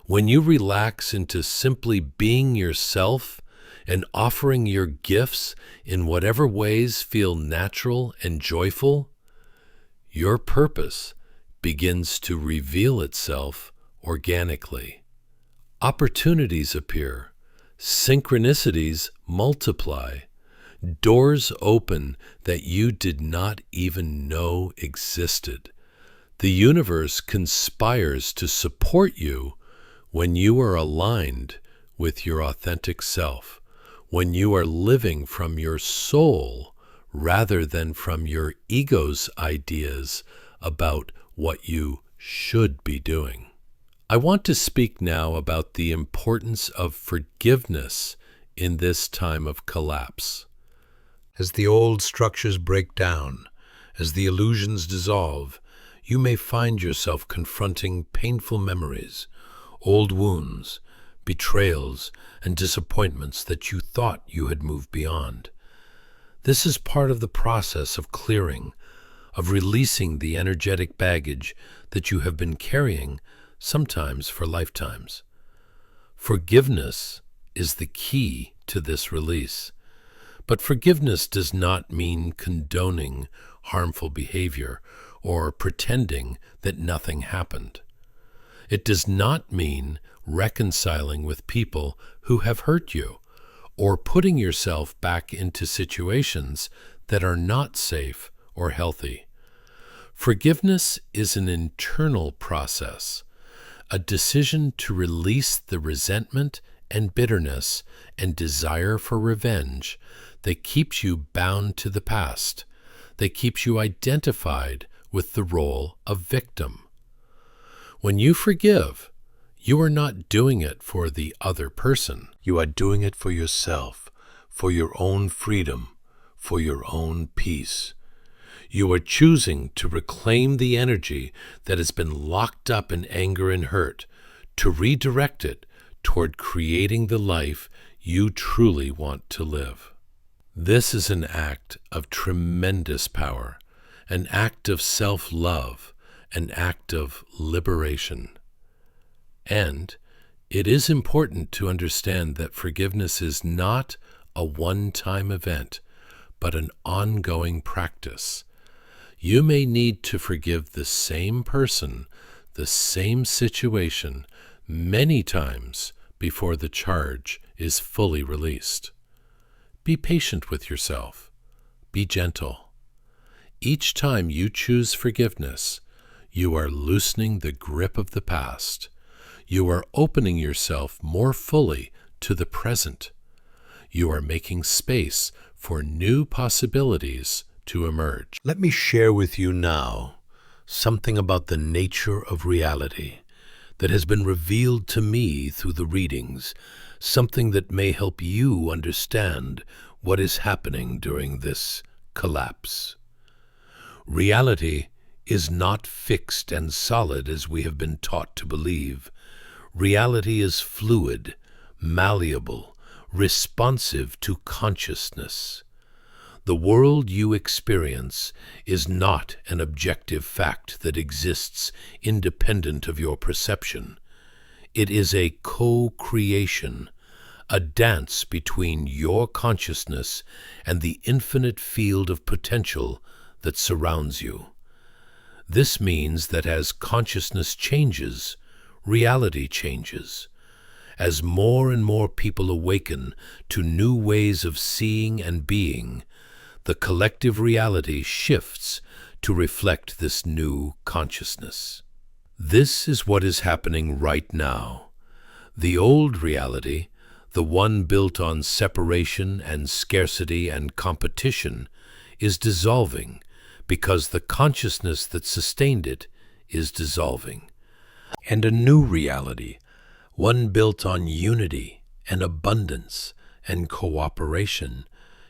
when you relax into simply being yourself and offering your gifts in whatever ways feel natural and joyful, your purpose begins to reveal itself organically. Opportunities appear, synchronicities multiply, doors open that you did not even know existed. The universe conspires to support you when you are aligned with your authentic self, when you are living from your soul rather than from your ego's ideas about what you should be doing. I want to speak now about the importance of forgiveness in this time of collapse. As the old structures break down, as the illusions dissolve, you may find yourself confronting painful memories, old wounds, betrayals, and disappointments that you thought you had moved beyond. This is part of the process of clearing, of releasing the energetic baggage that you have been carrying, sometimes for lifetimes. Forgiveness is the key to this release. But forgiveness does not mean condoning harmful behavior or pretending that nothing happened. It does not mean reconciling with people who have hurt you or putting yourself back into situations that are not safe or healthy. Forgiveness is an internal process, a decision to release the resentment and bitterness and desire for revenge that keeps you bound to the past, that keeps you identified with the role of victim. When you forgive, you are not doing it for the other person. You are doing it for yourself, for your own freedom, for your own peace. You are choosing to reclaim the energy that has been locked up in anger and hurt, to redirect it toward creating the life you truly want to live. This is an act of tremendous power, an act of self-love, an act of liberation. And it is important to understand that forgiveness is not a one-time event, but an ongoing practice. You may need to forgive the same person, the same situation, many times before the charge is fully released. Be patient with yourself. Be gentle. Each time you choose forgiveness, you are loosening the grip of the past. You are opening yourself more fully to the present. You are making space for new possibilities to emerge. Let me share with you now something about the nature of reality that has been revealed to me through the readings, something that may help you understand what is happening during this collapse. Reality is not fixed and solid as we have been taught to believe. Reality is fluid, malleable, responsive to consciousness. The world you experience is not an objective fact that exists independent of your perception. It is a co-creation, a dance between your consciousness and the infinite field of potential that surrounds you. This means that as consciousness changes, reality changes. As more and more people awaken to new ways of seeing and being, the collective reality shifts to reflect this new consciousness. This is what is happening right now. The old reality, the one built on separation and scarcity and competition, is dissolving because the consciousness that sustained it is dissolving. And a new reality, one built on unity and abundance and cooperation,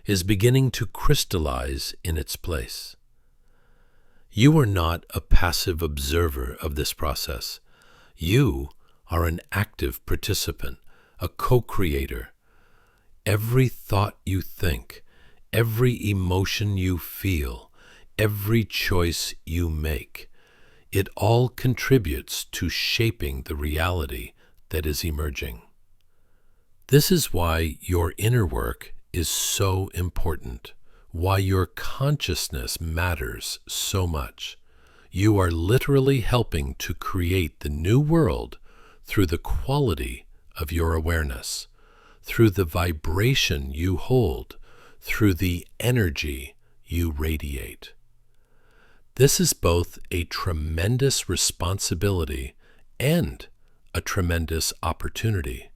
is beginning to crystallize in its place. You are not a passive observer of this process. You are an active participant, a co-creator. Every thought you think, every emotion you feel, every choice you make, it all contributes to shaping the reality that is emerging. This is why your inner work is so important, why your consciousness matters so much. You are literally helping to create the new world through the quality of your awareness, through the vibration you hold, through the energy you radiate. This is both a tremendous responsibility and a tremendous opportunity.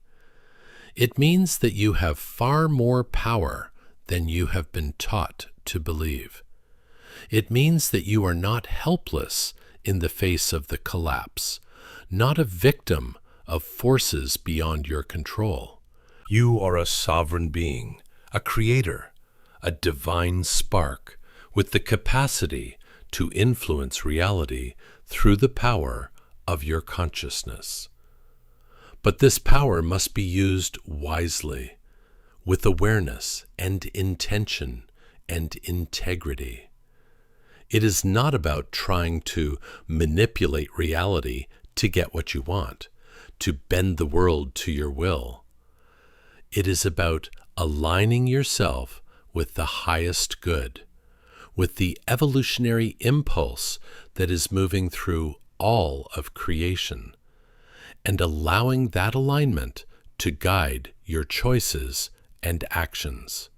It means that you have far more power than you have been taught to believe. It means that you are not helpless in the face of the collapse, not a victim of forces beyond your control. You are a sovereign being, a creator, a divine spark with the capacity to influence reality through the power of your consciousness. But this power must be used wisely, with awareness and intention and integrity. It is not about trying to manipulate reality to get what you want, to bend the world to your will. It is about aligning yourself with the highest good, with the evolutionary impulse that is moving through all of creation, and allowing that alignment to guide your choices and actions.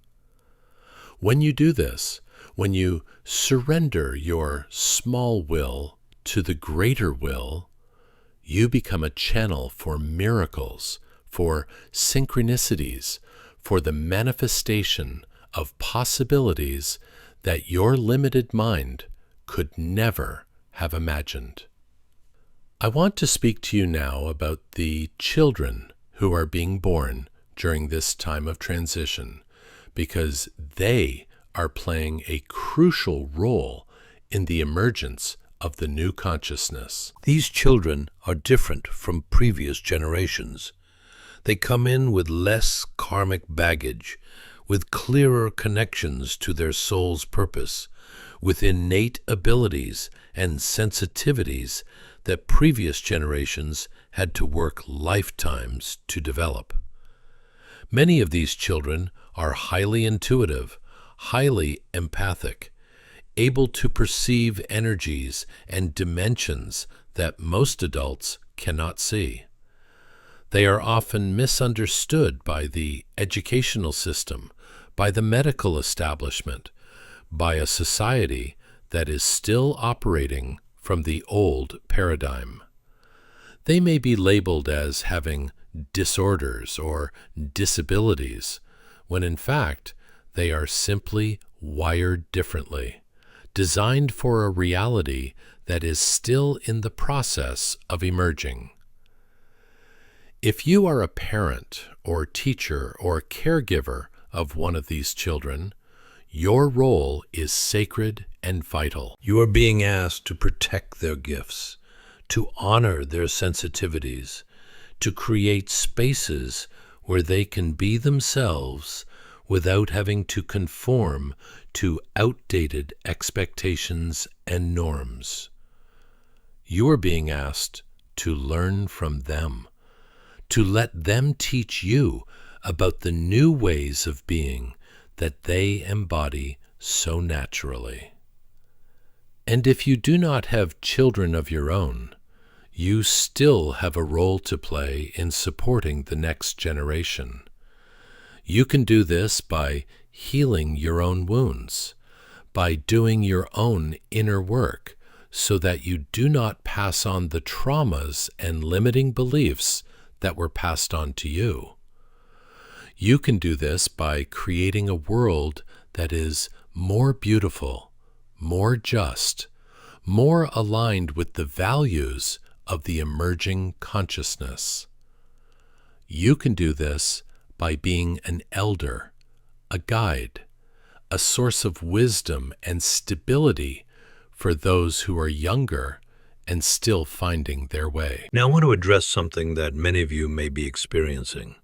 When you do this, when you surrender your small will to the greater will, you become a channel for miracles, for synchronicities, for the manifestation of possibilities that your limited mind could never have imagined. I want to speak to you now about the children who are being born during this time of transition, because they are playing a crucial role in the emergence of the new consciousness. These children are different from previous generations. They come in with less karmic baggage, with clearer connections to their soul's purpose, with innate abilities and sensitivities that previous generations had to work lifetimes to develop. Many of these children are highly intuitive, highly empathic, able to perceive energies and dimensions that most adults cannot see. They are often misunderstood by the educational system, by the medical establishment, by a society that is still operating from the old paradigm. They may be labeled as having disorders or disabilities, when in fact they are simply wired differently, designed for a reality that is still in the process of emerging. If you are a parent or teacher or caregiver of one of these children, your role is sacred and vital. You are being asked to protect their gifts, to honor their sensitivities, to create spaces where they can be themselves without having to conform to outdated expectations and norms. You are being asked to learn from them, to let them teach you about the new ways of being that they embody so naturally. And if you do not have children of your own, you still have a role to play in supporting the next generation. You can do this by healing your own wounds, by doing your own inner work so that you do not pass on the traumas and limiting beliefs that were passed on to you. You can do this by creating a world that is more beautiful, more just, more aligned with the values of the emerging consciousness. You can do this by being an elder, a guide, a source of wisdom and stability for those who are younger and still finding their way. Now I want to address something that many of you may be experiencing,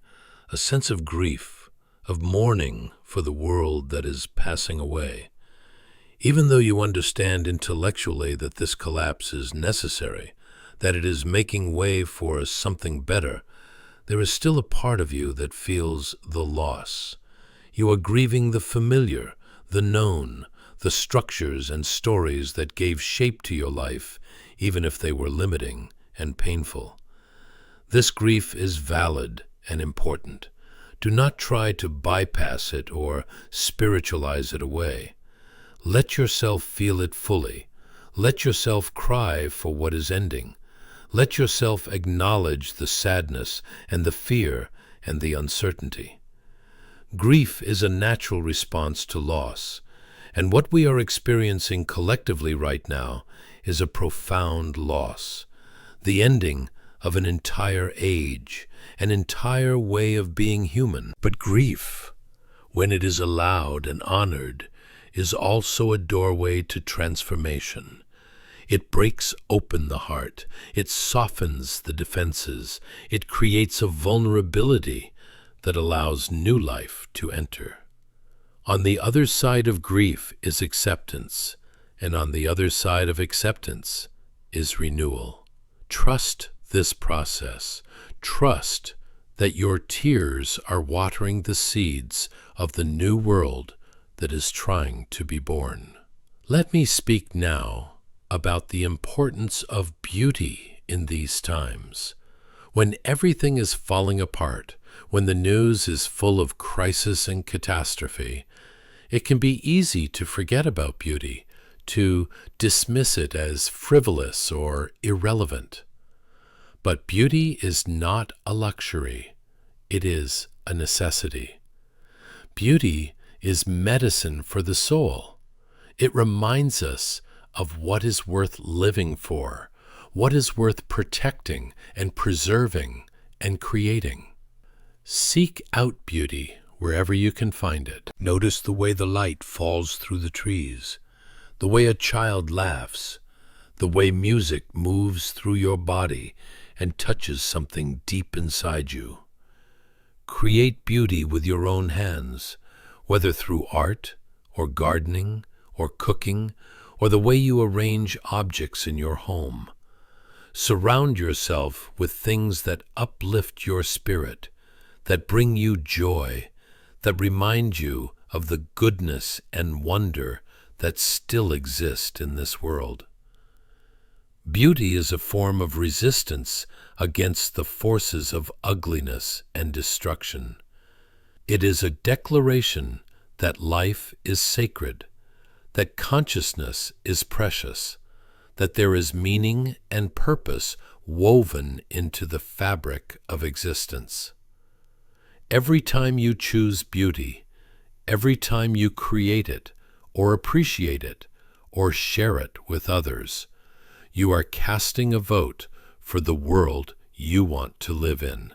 a sense of grief, of mourning for the world that is passing away. Even though you understand intellectually that this collapse is necessary, that it is making way for something better, there is still a part of you that feels the loss. You are grieving the familiar, the known, the structures and stories that gave shape to your life, even if they were limiting and painful. This grief is valid and important. Do not try to bypass it or spiritualize it away. Let yourself feel it fully. Let yourself cry for what is ending. Let yourself acknowledge the sadness and the fear and the uncertainty. Grief is a natural response to loss, and what we are experiencing collectively right now is a profound loss, the ending of an entire age, an entire way of being human. But grief, when it is allowed and honored, is also a doorway to transformation. It breaks open the heart. It softens the defenses. It creates a vulnerability that allows new life to enter. On the other side of grief is acceptance, and on the other side of acceptance is renewal. Trust this process. Trust that your tears are watering the seeds of the new world that is trying to be born. Let me speak now about the importance of beauty in these times. When everything is falling apart, when the news is full of crisis and catastrophe, it can be easy to forget about beauty, to dismiss it as frivolous or irrelevant. But beauty is not a luxury. It is a necessity. Beauty is medicine for the soul. It reminds us of what is worth living for, what is worth protecting and preserving and creating. Seek out beauty wherever you can find it. Notice the way the light falls through the trees, the way a child laughs, the way music moves through your body and touches something deep inside you. Create beauty with your own hands, whether through art or gardening or cooking or the way you arrange objects in your home. Surround yourself with things that uplift your spirit, that bring you joy, that remind you of the goodness and wonder that still exist in this world. Beauty is a form of resistance against the forces of ugliness and destruction. It is a declaration that life is sacred, that consciousness is precious, that there is meaning and purpose woven into the fabric of existence. Every time you choose beauty, every time you create it, or appreciate it, or share it with others, you are casting a vote for the world you want to live in.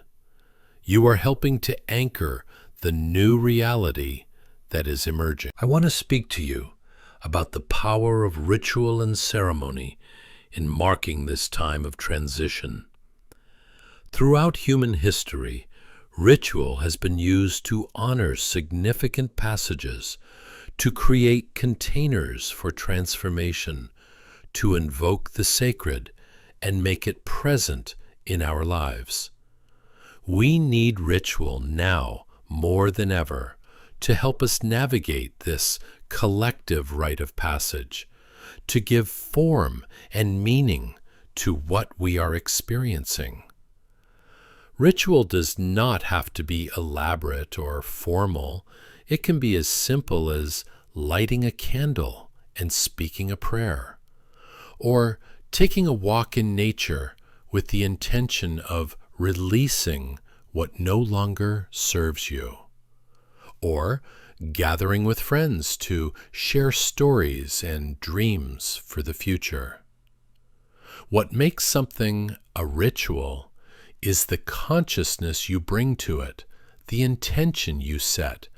You are helping to anchor the new reality that is emerging. I want to speak to you about the power of ritual and ceremony in marking this time of transition. Throughout human history, ritual has been used to honor significant passages, to create containers for transformation, to invoke the sacred and make it present in our lives. We need ritual now more than ever to help us navigate this collective rite of passage, to give form and meaning to what we are experiencing. Ritual does not have to be elaborate or formal. It can be as simple as lighting a candle and speaking a prayer, or taking a walk in nature with the intention of releasing what no longer serves you, or gathering with friends to share stories and dreams for the future. What makes something a ritual is the consciousness you bring to it, the intention you set,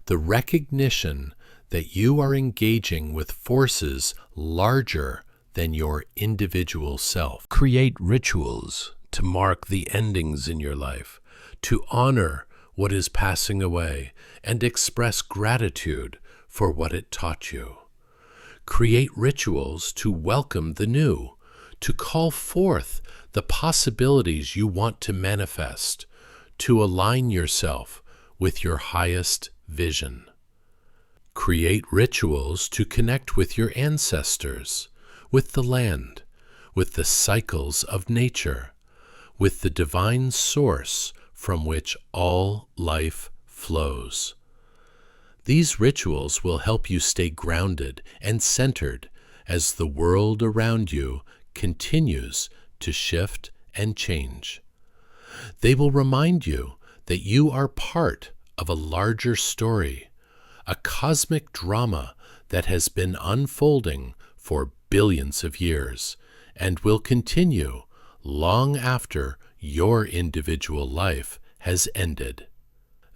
the recognition that you are engaging with forces larger than your individual self. Create rituals to mark the endings in your life, to honor what is passing away, and express gratitude for what it taught you. Create rituals to welcome the new, to call forth the possibilities you want to manifest, to align yourself with your highest vision. Create rituals to connect with your ancestors, with the land, with the cycles of nature, with the divine source from which all life flows. These rituals will help you stay grounded and centered as the world around you continues to shift and change. They will remind you that you are part of a larger story, a cosmic drama that has been unfolding for billions of years and will continue long after your individual life has ended.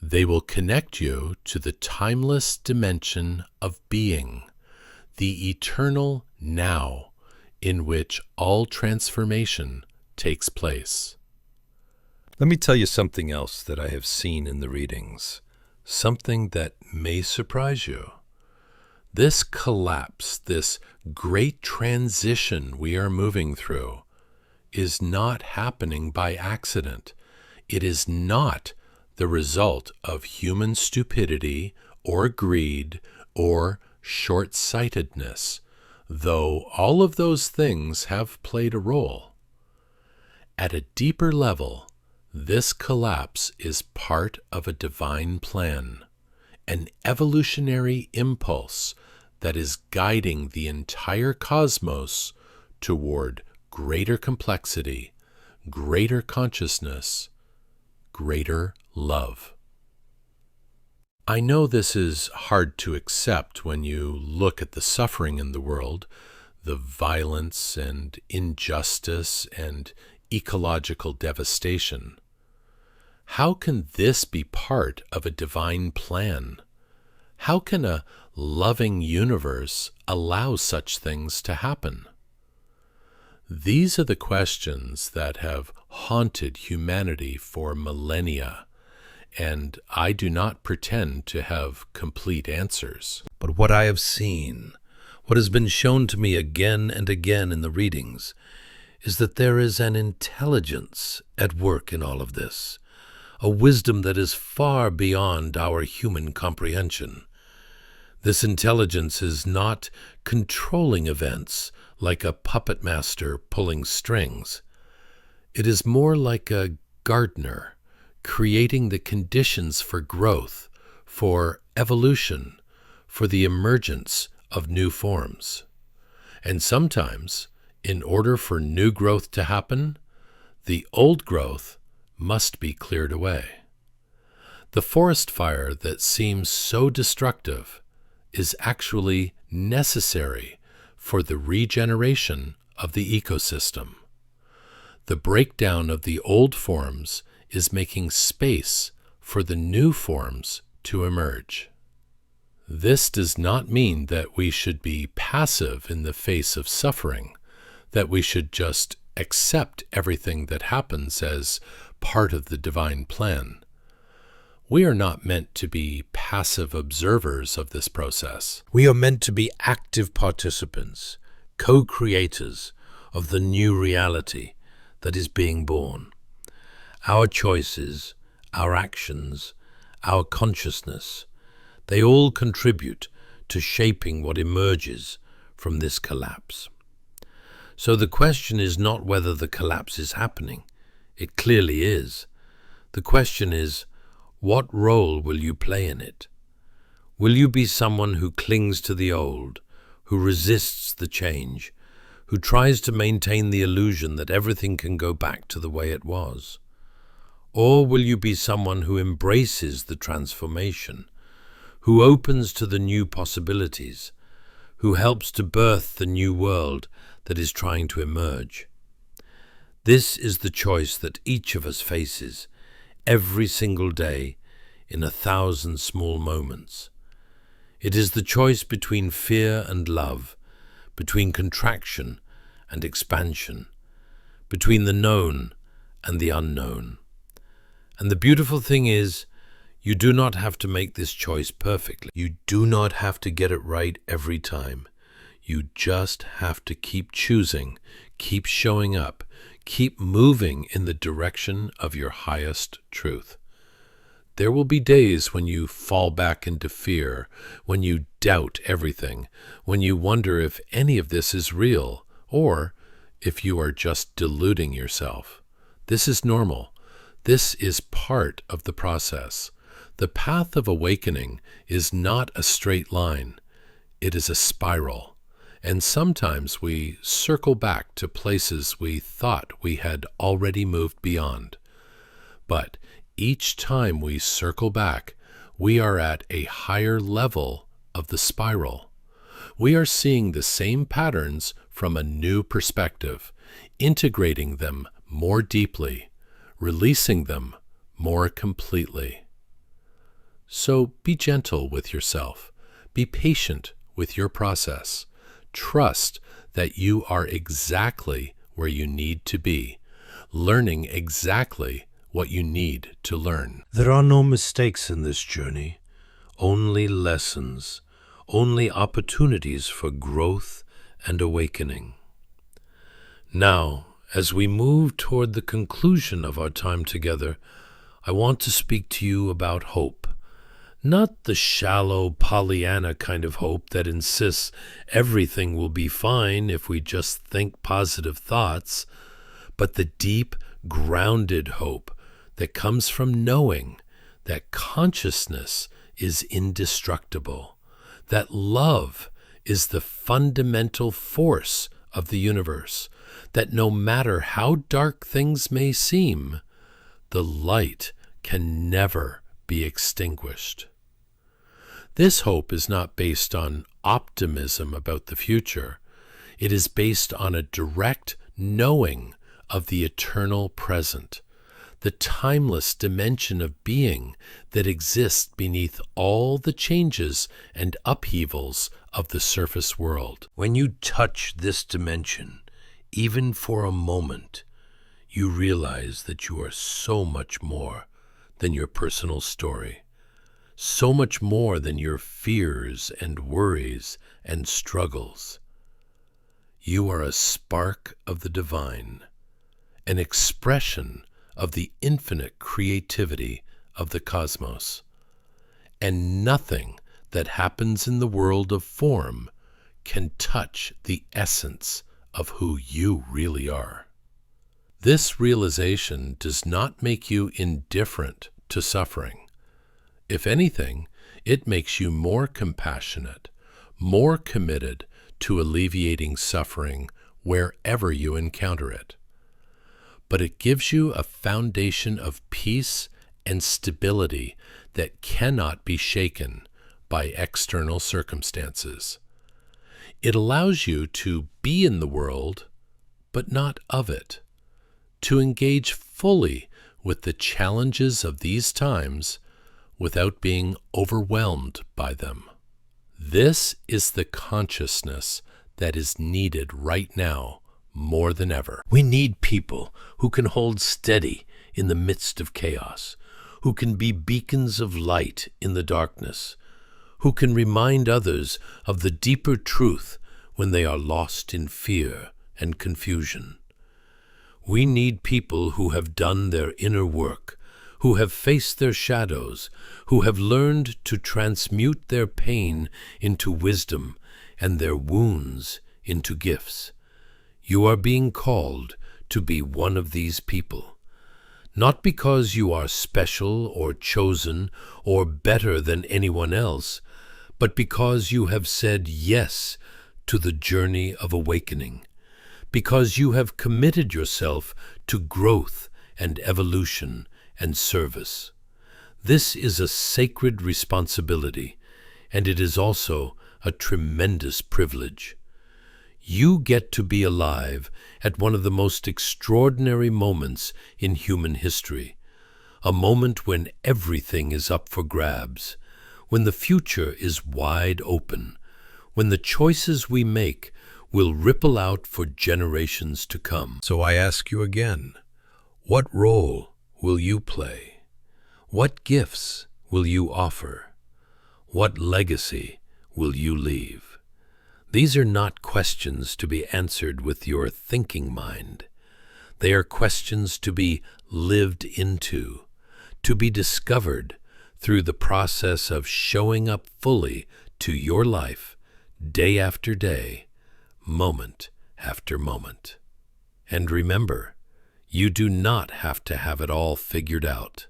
They will connect you to the timeless dimension of being, the eternal now, in which all transformation takes place. Let me tell you something else that I have seen in the readings, something that may surprise you. This collapse, this great transition we are moving through, is not happening by accident. It is not the result of human stupidity or greed or short-sightedness, though all of those things have played a role. At a deeper level, this collapse is part of a divine plan, an evolutionary impulse that is guiding the entire cosmos toward greater complexity, greater consciousness, greater love. I know this is hard to accept when you look at the suffering in the world, the violence and injustice and ecological devastation. How can this be part of a divine plan? How can a loving universe allow such things to happen? These are the questions that have haunted humanity for millennia, and I do not pretend to have complete answers. But what I have seen, what has been shown to me again and again in the readings, is that there is an intelligence at work in all of this, a wisdom that is far beyond our human comprehension. This intelligence is not controlling events like a puppet master pulling strings. It is more like a gardener creating the conditions for growth, for evolution, for the emergence of new forms. And sometimes, in order for new growth to happen, the old growth must be cleared away. The forest fire that seems so destructive is actually necessary for the regeneration of the ecosystem. The breakdown of the old forms is making space for the new forms to emerge. This does not mean that we should be passive in the face of suffering, that we should just accept everything that happens as part of the divine plan. We are not meant to be passive observers of this process. We are meant to be active participants, co-creators of the new reality that is being born. Our choices, our actions, our consciousness, they all contribute to shaping what emerges from this collapse. So the question is not whether the collapse is happening. It clearly is. The question is, what role will you play in it? Will you be someone who clings to the old, who resists the change, who tries to maintain the illusion that everything can go back to the way it was? Or will you be someone who embraces the transformation, who opens to the new possibilities, who helps to birth the new world that is trying to emerge? This is the choice that each of us faces every single day in 1,000 small moments. It is the choice between fear and love, between contraction and expansion, between the known and the unknown. And the beautiful thing is, you do not have to make this choice perfectly. You do not have to get it right every time. You just have to keep choosing, keep showing up, keep moving in the direction of your highest truth. There will be days when you fall back into fear, when you doubt everything, when you wonder if any of this is real, or if you are just deluding yourself. This is normal. This is part of the process. The path of awakening is not a straight line. It is a spiral. And sometimes we circle back to places we thought we had already moved beyond. But each time we circle back, we are at a higher level of the spiral. We are seeing the same patterns from a new perspective, integrating them more deeply, releasing them more completely. So be gentle with yourself. Be patient with your process. Trust that you are exactly where you need to be, learning exactly what you need to learn. There are no mistakes in this journey, only lessons, only opportunities for growth and awakening. Now, as we move toward the conclusion of our time together, I want to speak to you about hope. Not the shallow Pollyanna kind of hope that insists everything will be fine if we just think positive thoughts, but the deep, grounded hope that comes from knowing that consciousness is indestructible, that love is the fundamental force of the universe, that no matter how dark things may seem, the light can never be extinguished. This hope is not based on optimism about the future. It is based on a direct knowing of the eternal present, the timeless dimension of being that exists beneath all the changes and upheavals of the surface world. When you touch this dimension, even for a moment, you realize that you are so much more than your personal story, so much more than your fears and worries and struggles. You are a spark of the divine, an expression of the infinite creativity of the cosmos, and nothing that happens in the world of form can touch the essence of who you really are. This realization does not make you indifferent to suffering. If anything, it makes you more compassionate, more committed to alleviating suffering wherever you encounter it. But it gives you a foundation of peace and stability that cannot be shaken by external circumstances. It allows you to be in the world, but not of it, to engage fully with the challenges of these times without being overwhelmed by them. This is the consciousness that is needed right now more than ever. We need people who can hold steady in the midst of chaos, who can be beacons of light in the darkness, who can remind others of the deeper truth when they are lost in fear and confusion. We need people who have done their inner work, who have faced their shadows, who have learned to transmute their pain into wisdom and their wounds into gifts. You are being called to be one of these people, not because you are special or chosen or better than anyone else, but because you have said yes to the journey of awakening, because you have committed yourself to growth and evolution and service. This is a sacred responsibility, and it is also a tremendous privilege. You get to be alive at one of the most extraordinary moments in human history, a moment when everything is up for grabs, when the future is wide open, when the choices we make will ripple out for generations to come. So I ask you again, what role will you play? What gifts will you offer? What legacy will you leave? These are not questions to be answered with your thinking mind. They are questions to be lived into, to be discovered through the process of showing up fully to your life day after day, moment after moment. And remember, you do not have to have it all figured out.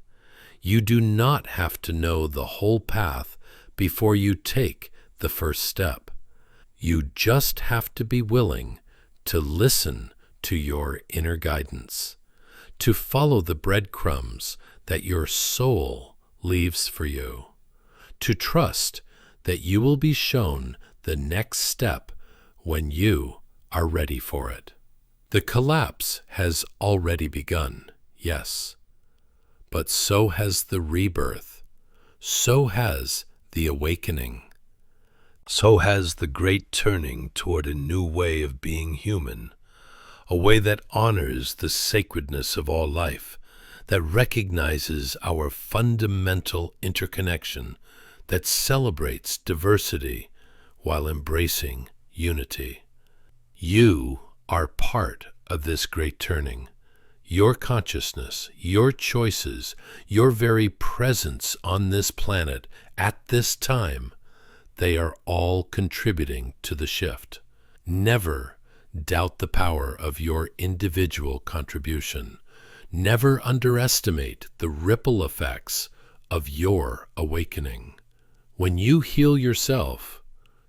You do not have to know the whole path before you take the first step. You just have to be willing to listen to your inner guidance, to follow the breadcrumbs that your soul leaves for you, to trust that you will be shown the next step when you are ready for it. The collapse has already begun, yes, but so has the rebirth, so has the awakening, so has the great turning toward a new way of being human, a way that honors the sacredness of all life, that recognizes our fundamental interconnection, that celebrates diversity while embracing unity. You are part of this great turning. Your consciousness, your choices, your very presence on this planet at this time, they are all contributing to the shift. Never doubt the power of your individual contribution. Never underestimate the ripple effects of your awakening. When you heal yourself,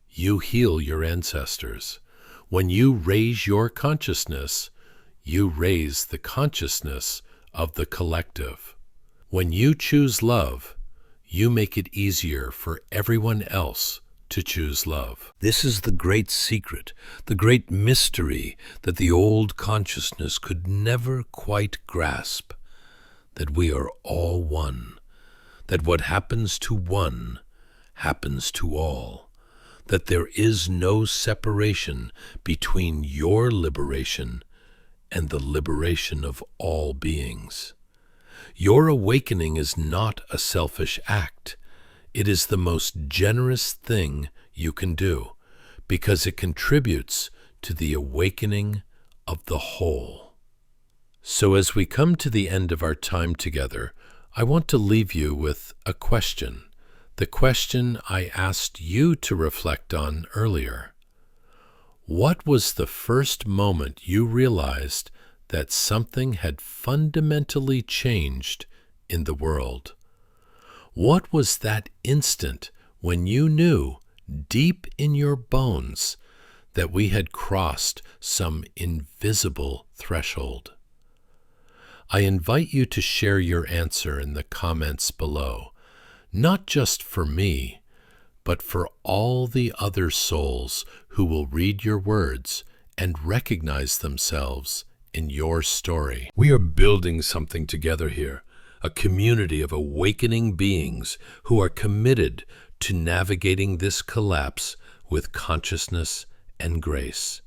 you heal your ancestors. When you raise your consciousness, you raise the consciousness of the collective. When you choose love, you make it easier for everyone else to choose love. This is the great secret, the great mystery that the old consciousness could never quite grasp. that we are all one, that what happens to one happens to all, that there is no separation between your liberation and the liberation of all beings. Your awakening is not a selfish act. It is the most generous thing you can do, because it contributes to the awakening of the whole. So as we come to the end of our time together, I want to leave you with a question, the question I asked you to reflect on earlier. What was the first moment you realized that something had fundamentally changed in the world? What was that instant when you knew, deep in your bones, that we had crossed some invisible threshold? I invite you to share your answer in the comments below, not just for me, but for all the other souls who will read your words and recognize themselves in your story. We are building something together here, a community of awakening beings who are committed to navigating this collapse with consciousness and grace.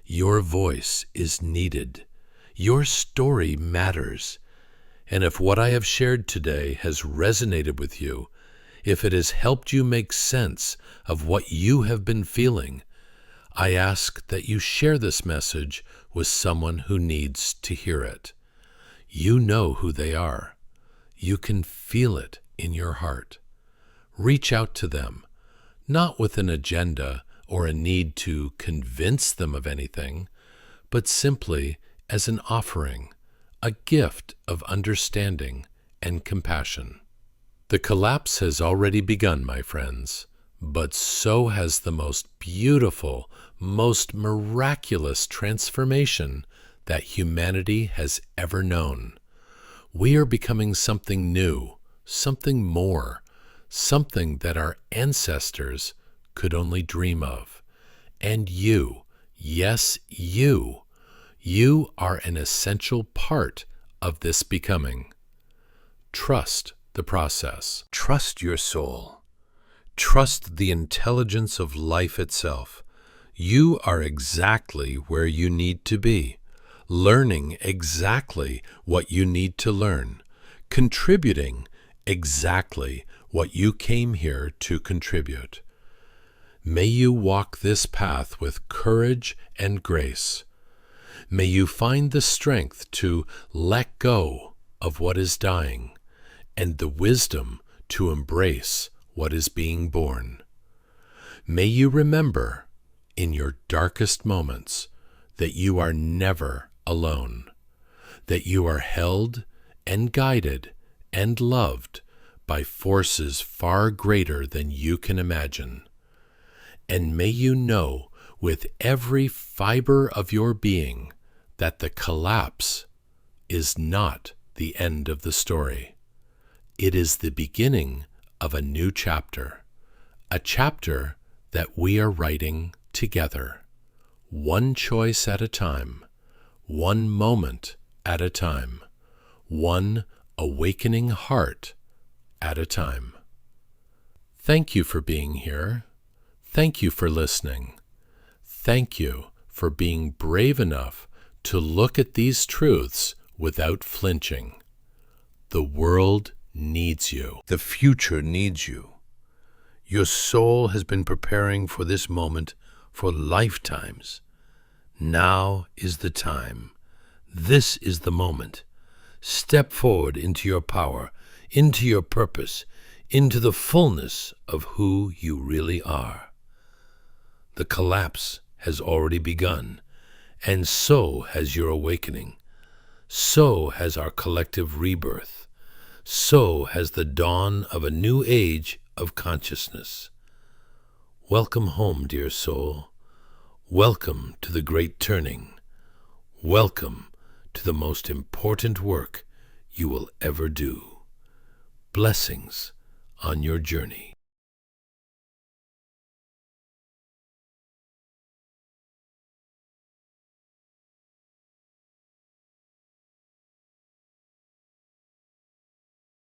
Your voice is needed. Your story matters. And if what I have shared today has resonated with you, if it has helped you make sense of what you have been feeling, I ask that you share this message with someone who needs to hear it. You know who they are. You can feel it in your heart. Reach out to them, not with an agenda or a need to convince them of anything, but simply as an offering, a gift of understanding and compassion. The collapse has already begun, my friends, but so has the most beautiful, most miraculous transformation that humanity has ever known. We are becoming something new, something more, something that our ancestors could only dream of. And you, yes, you are an essential part of this becoming. Trust the process. Trust your soul. Trust the intelligence of life itself. You are exactly where you need to be, learning exactly what you need to learn, contributing exactly what you came here to contribute. May you walk this path with courage and grace. May you find the strength to let go of what is dying and the wisdom to embrace what is being born. May you remember in your darkest moments that you are never alone, that you are held and guided and loved by forces far greater than you can imagine. And may you know with every fiber of your being that the collapse is not the end of the story. It is the beginning of a new chapter, a chapter that we are writing together, one choice at a time, one moment at a time, one awakening heart at a time. Thank you for being here. Thank you for listening. Thank you for being brave enough to look at these truths without flinching. The world needs you. The future needs you. Your soul has been preparing for this moment for lifetimes. Now is the time. This is the moment. Step forward into your power, into your purpose, into the fullness of who you really are. The collapse has already begun, and so has your awakening. So has our collective rebirth. So has the dawn of a new age of consciousness. Welcome home, dear soul. Welcome to the great turning. Welcome to the most important work you will ever do. Blessings on your journey.